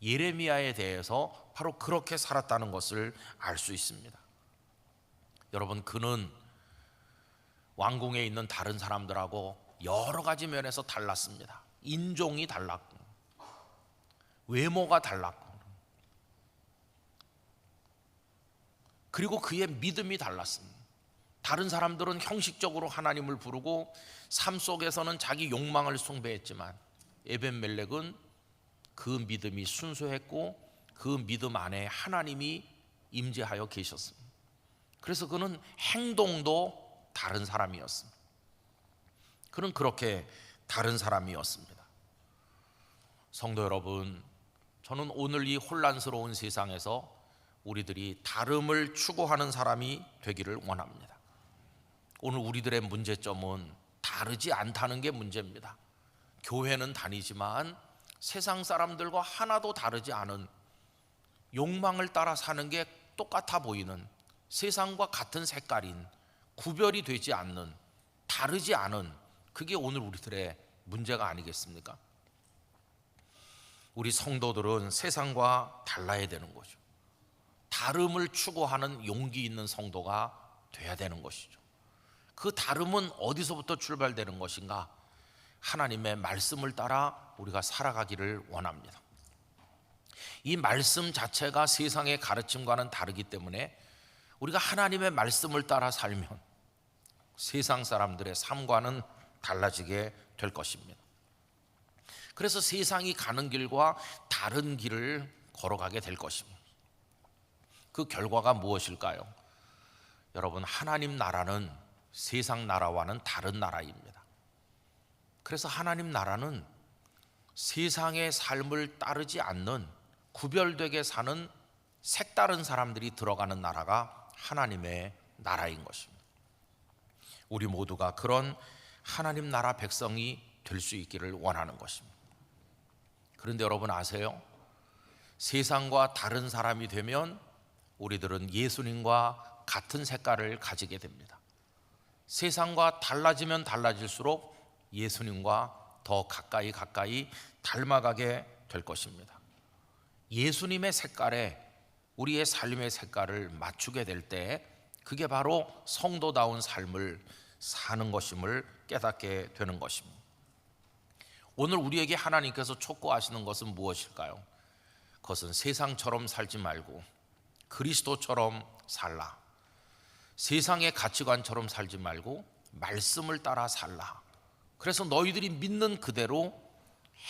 예레미야에 대해서 바로 그렇게 살았다는 것을 알 수 있습니다. 여러분, 그는 왕궁에 있는 다른 사람들하고 여러 가지 면에서 달랐습니다. 인종이 달랐고 외모가 달랐고 그리고 그의 믿음이 달랐습니다. 다른 사람들은 형식적으로 하나님을 부르고 삶 속에서는 자기 욕망을 숭배했지만 에벤멜렉은 그 믿음이 순수했고 그 믿음 안에 하나님이 임재하여 계셨습니다. 그래서 그는 행동도 다른 사람이었습니다. 그는 그렇게 다른 사람이었습니다. 성도 여러분, 저는 오늘 이 혼란스러운 세상에서 우리들이 다름을 추구하는 사람이 되기를 원합니다. 오늘 우리들의 문제점은 다르지 않다는 게 문제입니다. 교회는 다니지만 세상 사람들과 하나도 다르지 않은, 욕망을 따라 사는 게 똑같아 보이는, 세상과 같은 색깔인, 구별이 되지 않는, 다르지 않은, 그게 오늘 우리들의 문제가 아니겠습니까? 우리 성도들은 세상과 달라야 되는 거죠. 다름을 추구하는 용기 있는 성도가 돼야 되는 것이죠. 그 다름은 어디서부터 출발되는 것인가? 하나님의 말씀을 따라 우리가 살아가기를 원합니다. 이 말씀 자체가 세상의 가르침과는 다르기 때문에 우리가 하나님의 말씀을 따라 살면 세상 사람들의 삶과는 달라지게 될 것입니다. 그래서 세상이 가는 길과 다른 길을 걸어가게 될 것입니다. 그 결과가 무엇일까요? 여러분, 하나님 나라는 세상 나라와는 다른 나라입니다. 그래서 하나님 나라는 세상의 삶을 따르지 않는, 구별되게 사는 색다른 사람들이 들어가는 나라가 하나님의 나라인 것입니다. 우리 모두가 그런 하나님 나라 백성이 될 수 있기를 원하는 것입니다. 그런데 여러분 아세요? 세상과 다른 사람이 되면 우리들은 예수님과 같은 색깔을 가지게 됩니다. 세상과 달라지면 달라질수록 예수님과 더 가까이 닮아가게 될 것입니다. 예수님의 색깔에 우리의 삶의 색깔을 맞추게 될 때 그게 바로 성도다운 삶을 사는 것임을 깨닫게 되는 것입니다. 오늘 우리에게 하나님께서 촉구하시는 것은 무엇일까요? 그것은 세상처럼 살지 말고 그리스도처럼 살라. 세상의 가치관처럼 살지 말고 말씀을 따라 살라. 그래서 너희들이 믿는 그대로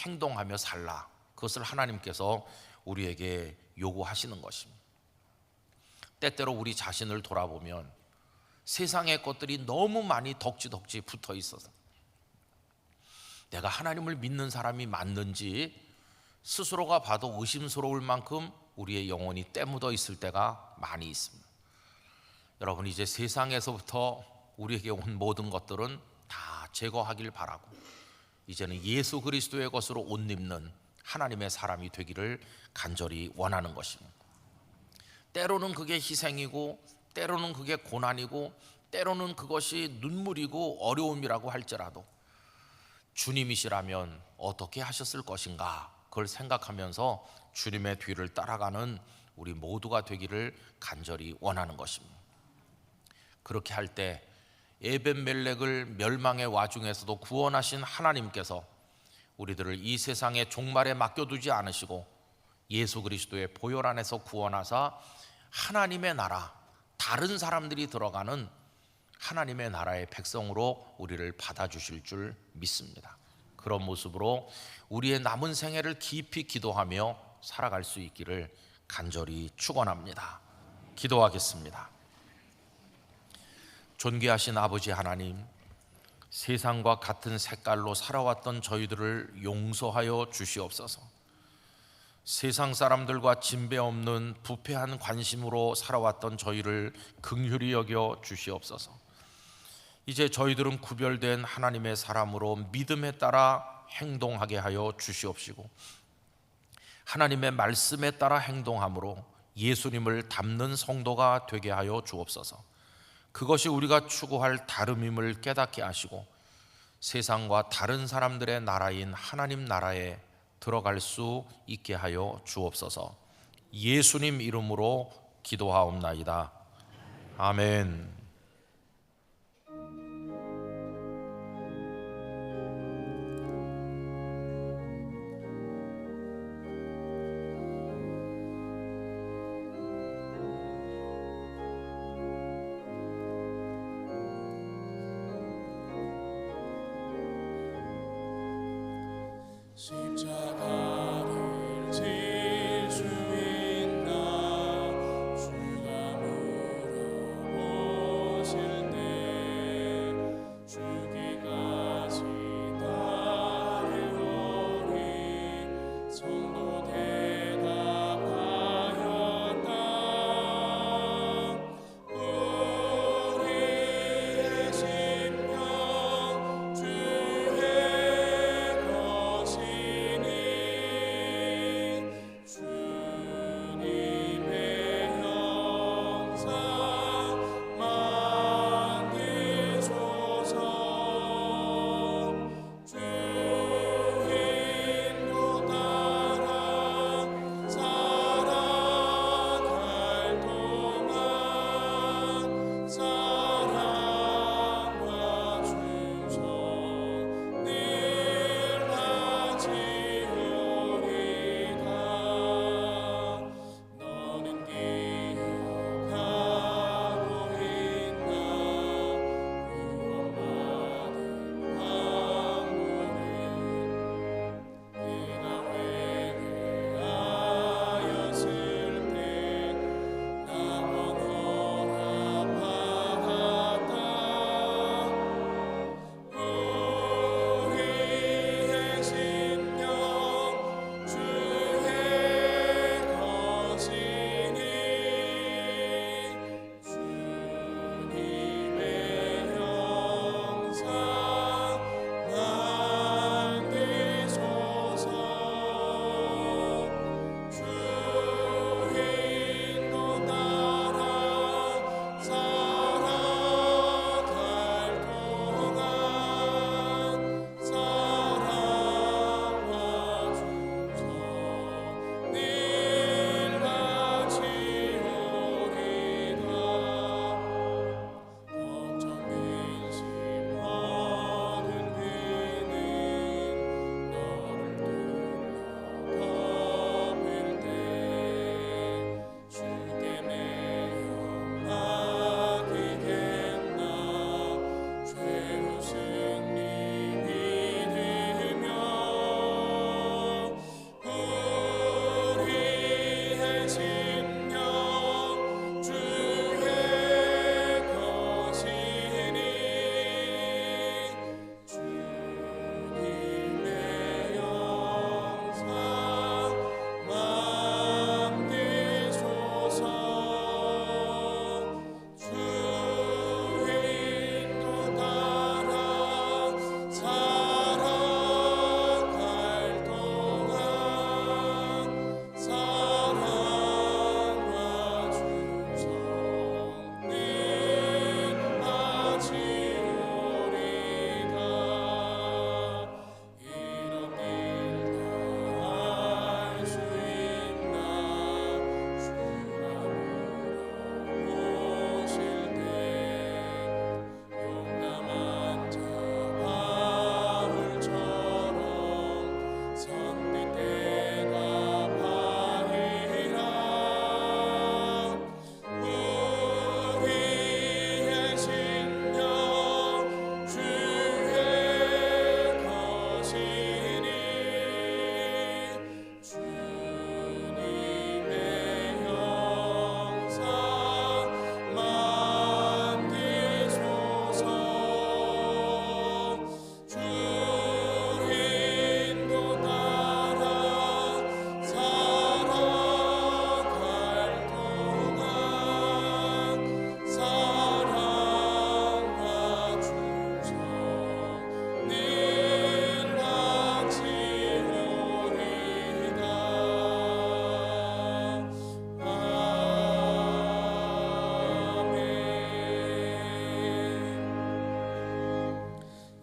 행동하며 살라. 그것을 하나님께서 우리에게 요구하시는 것입니다. 때때로 우리 자신을 돌아보면 세상의 것들이 너무 많이 덕지덕지 붙어 있어서 내가 하나님을 믿는 사람이 맞는지 스스로가 봐도 의심스러울 만큼 우리의 영혼이 때묻어 있을 때가 많이 있습니다. 여러분, 이제 세상에서부터 우리에게 온 모든 것들은 다 제거하길 바라고 이제는 예수 그리스도의 것으로 옷 입는 하나님의 사람이 되기를 간절히 원하는 것입니다. 때로는 그게 희생이고 때로는 그게 고난이고 때로는 그것이 눈물이고 어려움이라고 할지라도 주님이시라면 어떻게 하셨을 것인가, 그걸 생각하면서 주님의 뒤를 따라가는 우리 모두가 되기를 간절히 원하는 것입니다. 그렇게 할 때 에벤멜렉을 멸망의 와중에서도 구원하신 하나님께서 우리들을 이 세상의 종말에 맡겨두지 않으시고 예수 그리스도의 보혈 안에서 구원하사 하나님의 나라, 다른 사람들이 들어가는 하나님의 나라의 백성으로 우리를 받아주실 줄 믿습니다. 그런 모습으로 우리의 남은 생애를 깊이 기도하며 살아갈 수 있기를 간절히 축원합니다. 기도하겠습니다. 존귀하신 아버지 하나님, 세상과 같은 색깔로 살아왔던 저희들을 용서하여 주시옵소서. 세상 사람들과 진배 없는 부패한 관심으로 살아왔던 저희를 긍휼히 여겨 주시옵소서. 이제 저희들은 구별된 하나님의 사람으로 믿음에 따라 행동하게 하여 주시옵시고 하나님의 말씀에 따라 행동함으로 예수님을 닮는 성도가 되게 하여 주옵소서. 그것이 우리가 추구할 다름임을 깨닫게 하시고 세상과 다른 사람들의 나라인 하나님 나라에 들어갈 수 있게 하여 주옵소서. 예수님 이름으로 기도하옵나이다. 아멘. 십자가를 질 수 있나 주가 물어보실 때 주기까지 따르오리 성도 대답하였다. 우리의 심령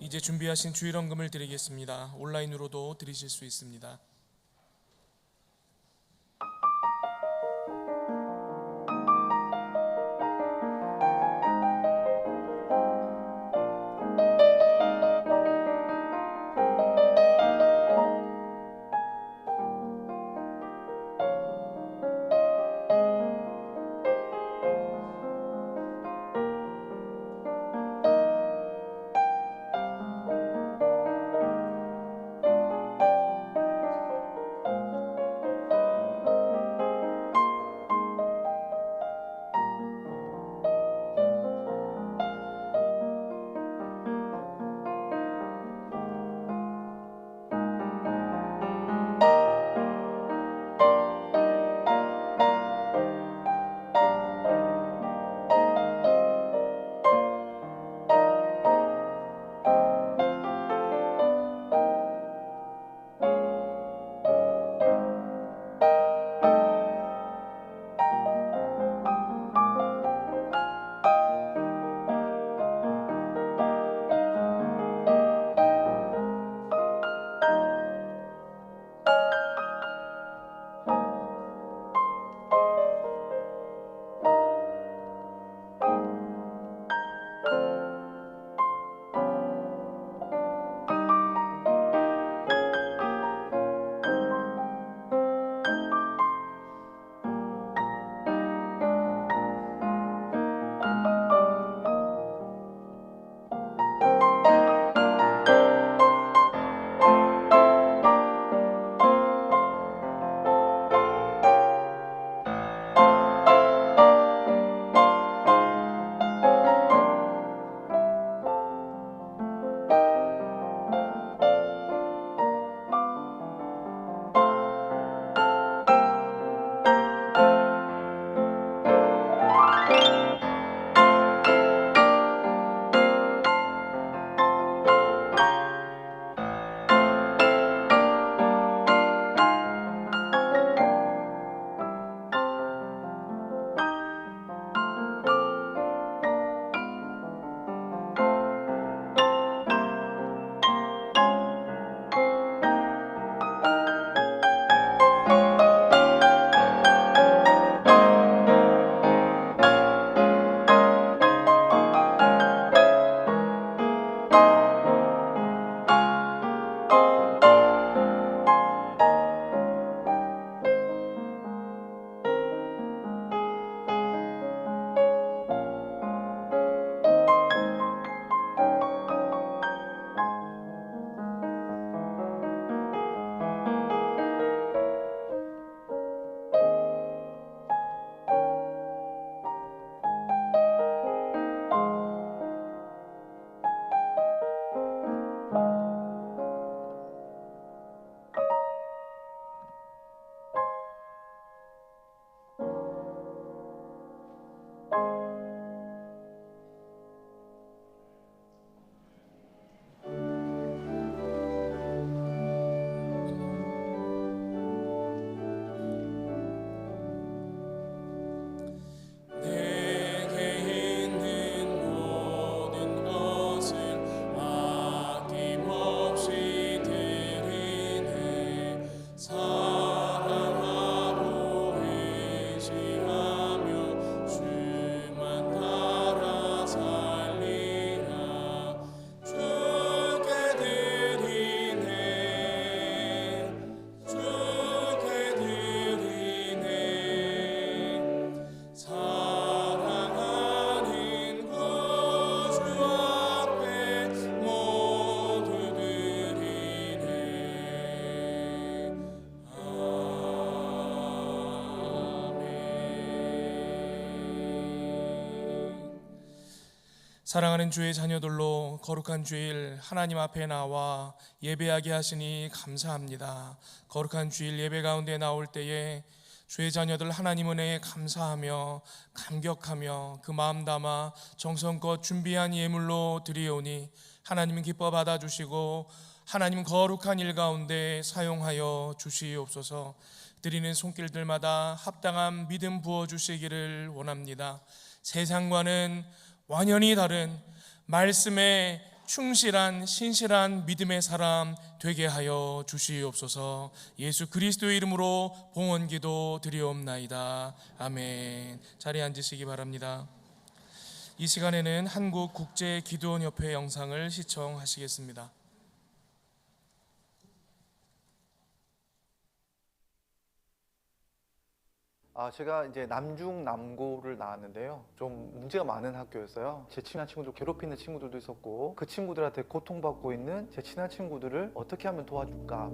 이제 준비하신 주일헌금을 드리겠습니다. 온라인으로도 드리실 수 있습니다. 사랑하는 주의 자녀들로 거룩한 주일 하나님 앞에 나와 예배하게 하시니 감사합니다. 거룩한 주일 예배 가운데 나올 때에 주의 자녀들 하나님 은혜에 감사하며 감격하며 그 마음 담아 정성껏 준비한 예물로 드리오니 하나님 기뻐 받아주시고 하나님 거룩한 일 가운데 사용하여 주시옵소서. 드리는 손길들마다 합당한 믿음 부어주시기를 원합니다. 세상과는 완연히 다른 말씀의 충실한 신실한 믿음의 사람 되게 하여 주시옵소서. 예수 그리스도의 이름으로 봉헌기도 드리옵나이다. 아멘. 자리에 앉으시기 바랍니다. 이 시간에는 한국국제기도원협회 영상을 시청하시겠습니다. 제가 이제 남중남고를 나왔는데요. 좀 문제가 많은 학교였어요. 제 친한 친구들 괴롭히는 친구들도 있었고, 그 친구들한테 고통받고 있는 제 친한 친구들을 어떻게 하면 도와줄까?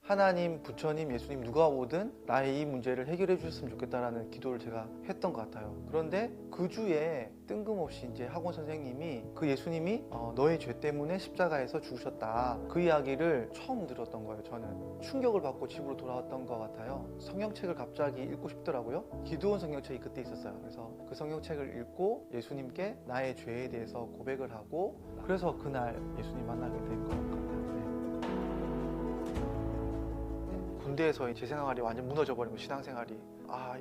하나님, 부처님, 예수님 누가 오든 나의 이 문제를 해결해 주셨으면 좋겠다라는 기도를 제가 했던 것 같아요. 그런데 그 주에 뜬금없이 이제 학원 선생님이 그 예수님이 너의 죄 때문에 십자가에서 죽으셨다, 그 이야기를 처음 들었던 거예요. 저는 충격을 받고 집으로 돌아왔던 것 같아요. 성경책을 갑자기 읽고 싶더라고요. 기도원 성경책이 그때 있었어요. 그래서 그 성경책을 읽고 예수님께 나의 죄에 대해서 고백을 하고, 그래서 그날 예수님 만나게 된 것 같아요. 군대에서 제 생활이 완전 무너져 버린 신앙생활이,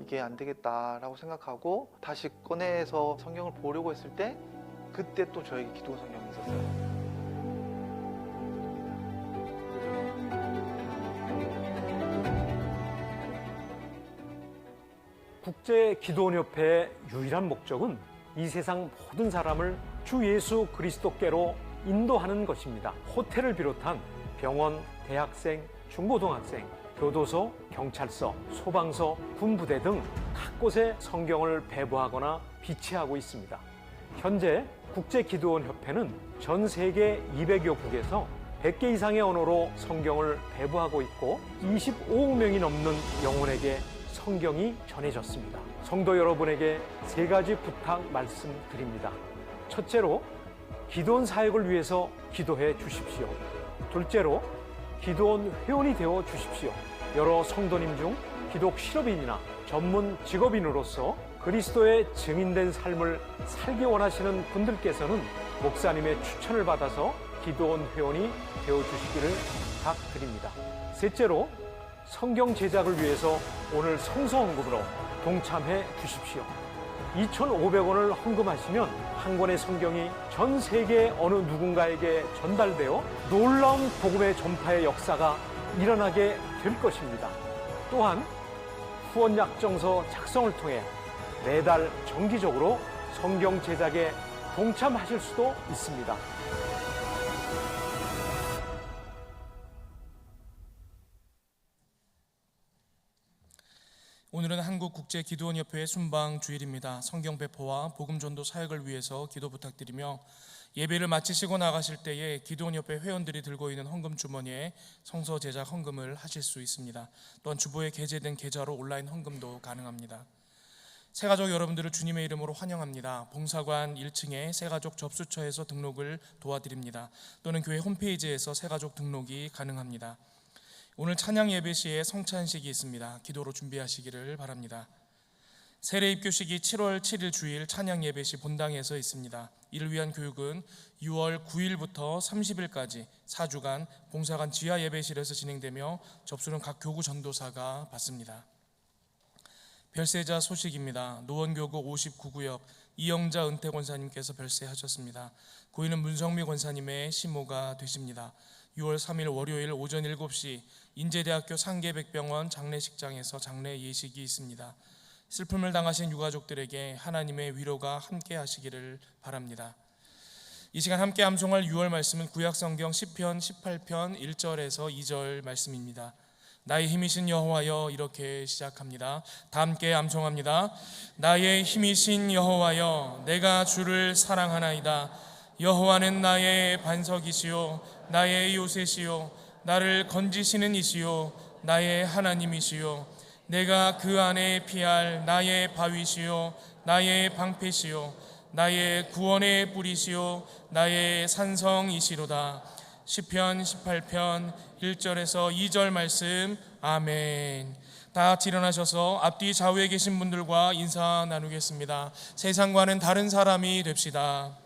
이게 안 되겠다라고 생각하고 다시 꺼내서 성경을 보려고 했을 때 그때 또 저에게 기도 성경이 있었어요. 국제기도원협회의 유일한 목적은 이 세상 모든 사람을 주 예수 그리스도께로 인도하는 것입니다. 호텔을 비롯한 병원, 대학생, 중고등학생, 교도소, 경찰서, 소방서, 군부대 등 각곳에 성경을 배부하거나 비치하고 있습니다. 현재 국제기도원협회는 전 세계 200여 국에서 100개 이상의 언어로 성경을 배부하고 있고 25억 명이 넘는 영혼에게 성경이 전해졌습니다. 성도 여러분에게 3가지 부탁 말씀드립니다. 첫째로, 기도원 사역을 위해서 기도해 주십시오. 둘째로, 기도원 회원이 되어 주십시오. 여러 성도님 중 기독 실업인이나 전문 직업인으로서 그리스도의 증인된 삶을 살기 원하시는 분들께서는 목사님의 추천을 받아서 기도원 회원이 되어 주시기를 부탁드립니다. 셋째로, 성경 제작을 위해서 오늘 성서 헌금으로 동참해 주십시오. 2,500원을 헌금하시면 한 권의 성경이 전 세계 어느 누군가에게 전달되어 놀라운 복음의 전파의 역사가 일어나게 될 것입니다. 또한 후원 약정서 작성을 통해 매달 정기적으로 성경 제작에 동참하실 수도 있습니다. 오늘은 한국국제기도원협회의 순방 주일입니다. 성경 배포와 복음 전도 사역을 위해서 기도 부탁드리며, 예배를 마치시고 나가실 때에 기도원협회 회원들이 들고 있는 헌금 주머니에 성서 제작 헌금을 하실 수 있습니다. 또한 주보에 게재된 계좌로 온라인 헌금도 가능합니다. 새가족 여러분들을 주님의 이름으로 환영합니다. 봉사관 1층에 새가족 접수처에서 등록을 도와드립니다. 또는 교회 홈페이지에서 새가족 등록이 가능합니다. 오늘 찬양 예배 시에 성찬식이 있습니다. 기도로 준비하시기를 바랍니다. 세례 입교식이 7월 7일 주일 찬양 예배 시 본당에서 있습니다. 이를 위한 교육은 6월 9일부터 30일까지 4주간 봉사관 지하 예배실에서 진행되며 접수는 각 교구 전도사가 받습니다. 별세자 소식입니다. 노원교구 59구역 이영자 은퇴 권사님께서 별세하셨습니다. 고인은 문성미 권사님의 시모가 되십니다. 6월 3일 월요일 오전 7시 인제대학교 상계백병원 장례식장에서 장례 예식이 있습니다. 슬픔을 당하신 유가족들에게 하나님의 위로가 함께 하시기를 바랍니다. 이 시간 함께 암송할 6월 말씀은 구약성경 시편 18편 1절에서 2절 말씀입니다. 나의 힘이신 여호와여, 이렇게 시작합니다. 다 함께 암송합니다. 나의 힘이신 여호와여, 내가 주를 사랑하나이다. 여호와는 나의 반석이시요 나의 요새시요 나를 건지시는 이시요 나의 하나님이시요 내가 그 안에 피할 나의 바위시요 나의 방패시요 나의 구원의 뿌리시요 나의 산성이시로다. 시편 18편 1절에서 2절 말씀. 아멘. 다 같이 일어나셔서 앞뒤 좌우에 계신 분들과 인사 나누겠습니다. 세상과는 다른 사람이 됩시다.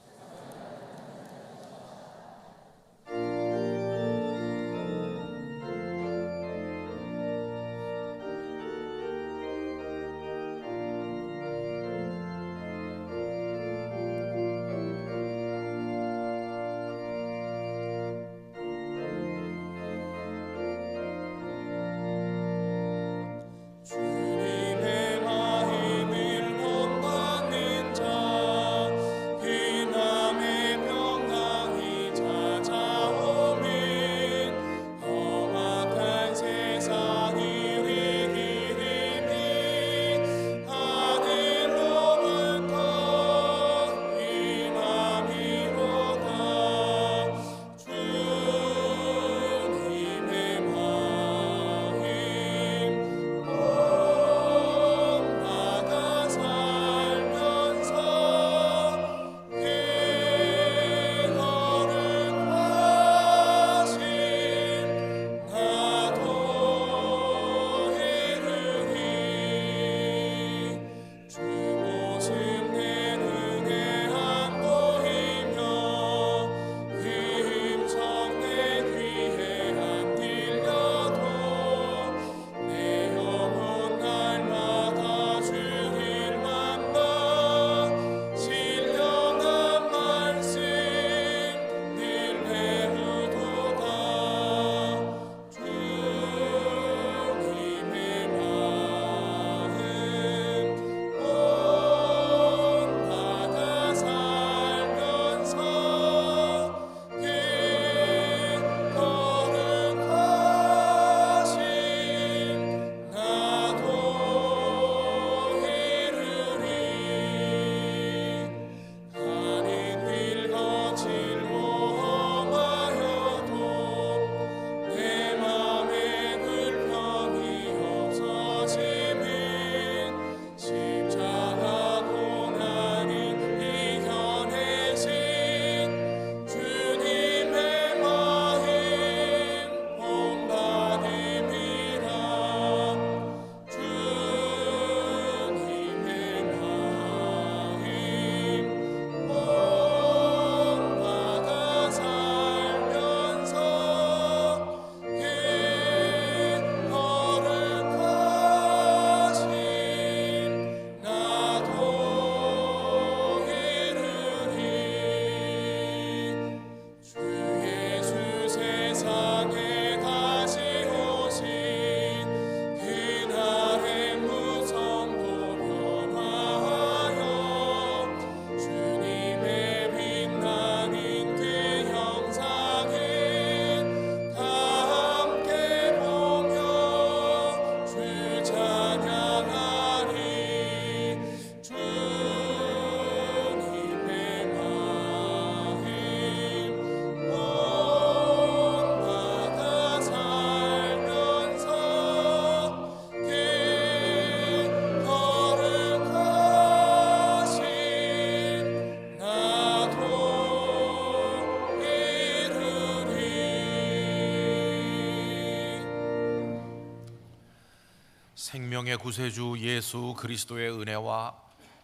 생명의 구세주 예수 그리스도의 은혜와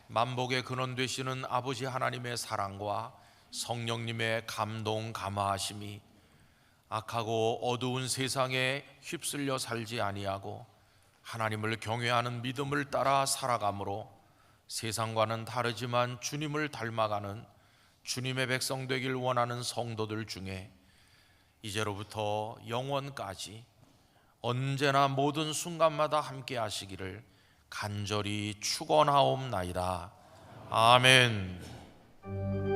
만복의 근원 되시는 아버지 하나님의 사랑과 성령님의 감동 감화하심이 악하고 어두운 세상에 휩쓸려 살지 아니하고 하나님을 경외하는 믿음을 따라 살아가므로 세상과는 다르지만 주님을 닮아가는 주님의 백성 되길 원하는 성도들 중에 이제로부터 영원까지 언제나 모든 순간마다 함께 하시기를 간절히 축원하옵나이다. 아멘.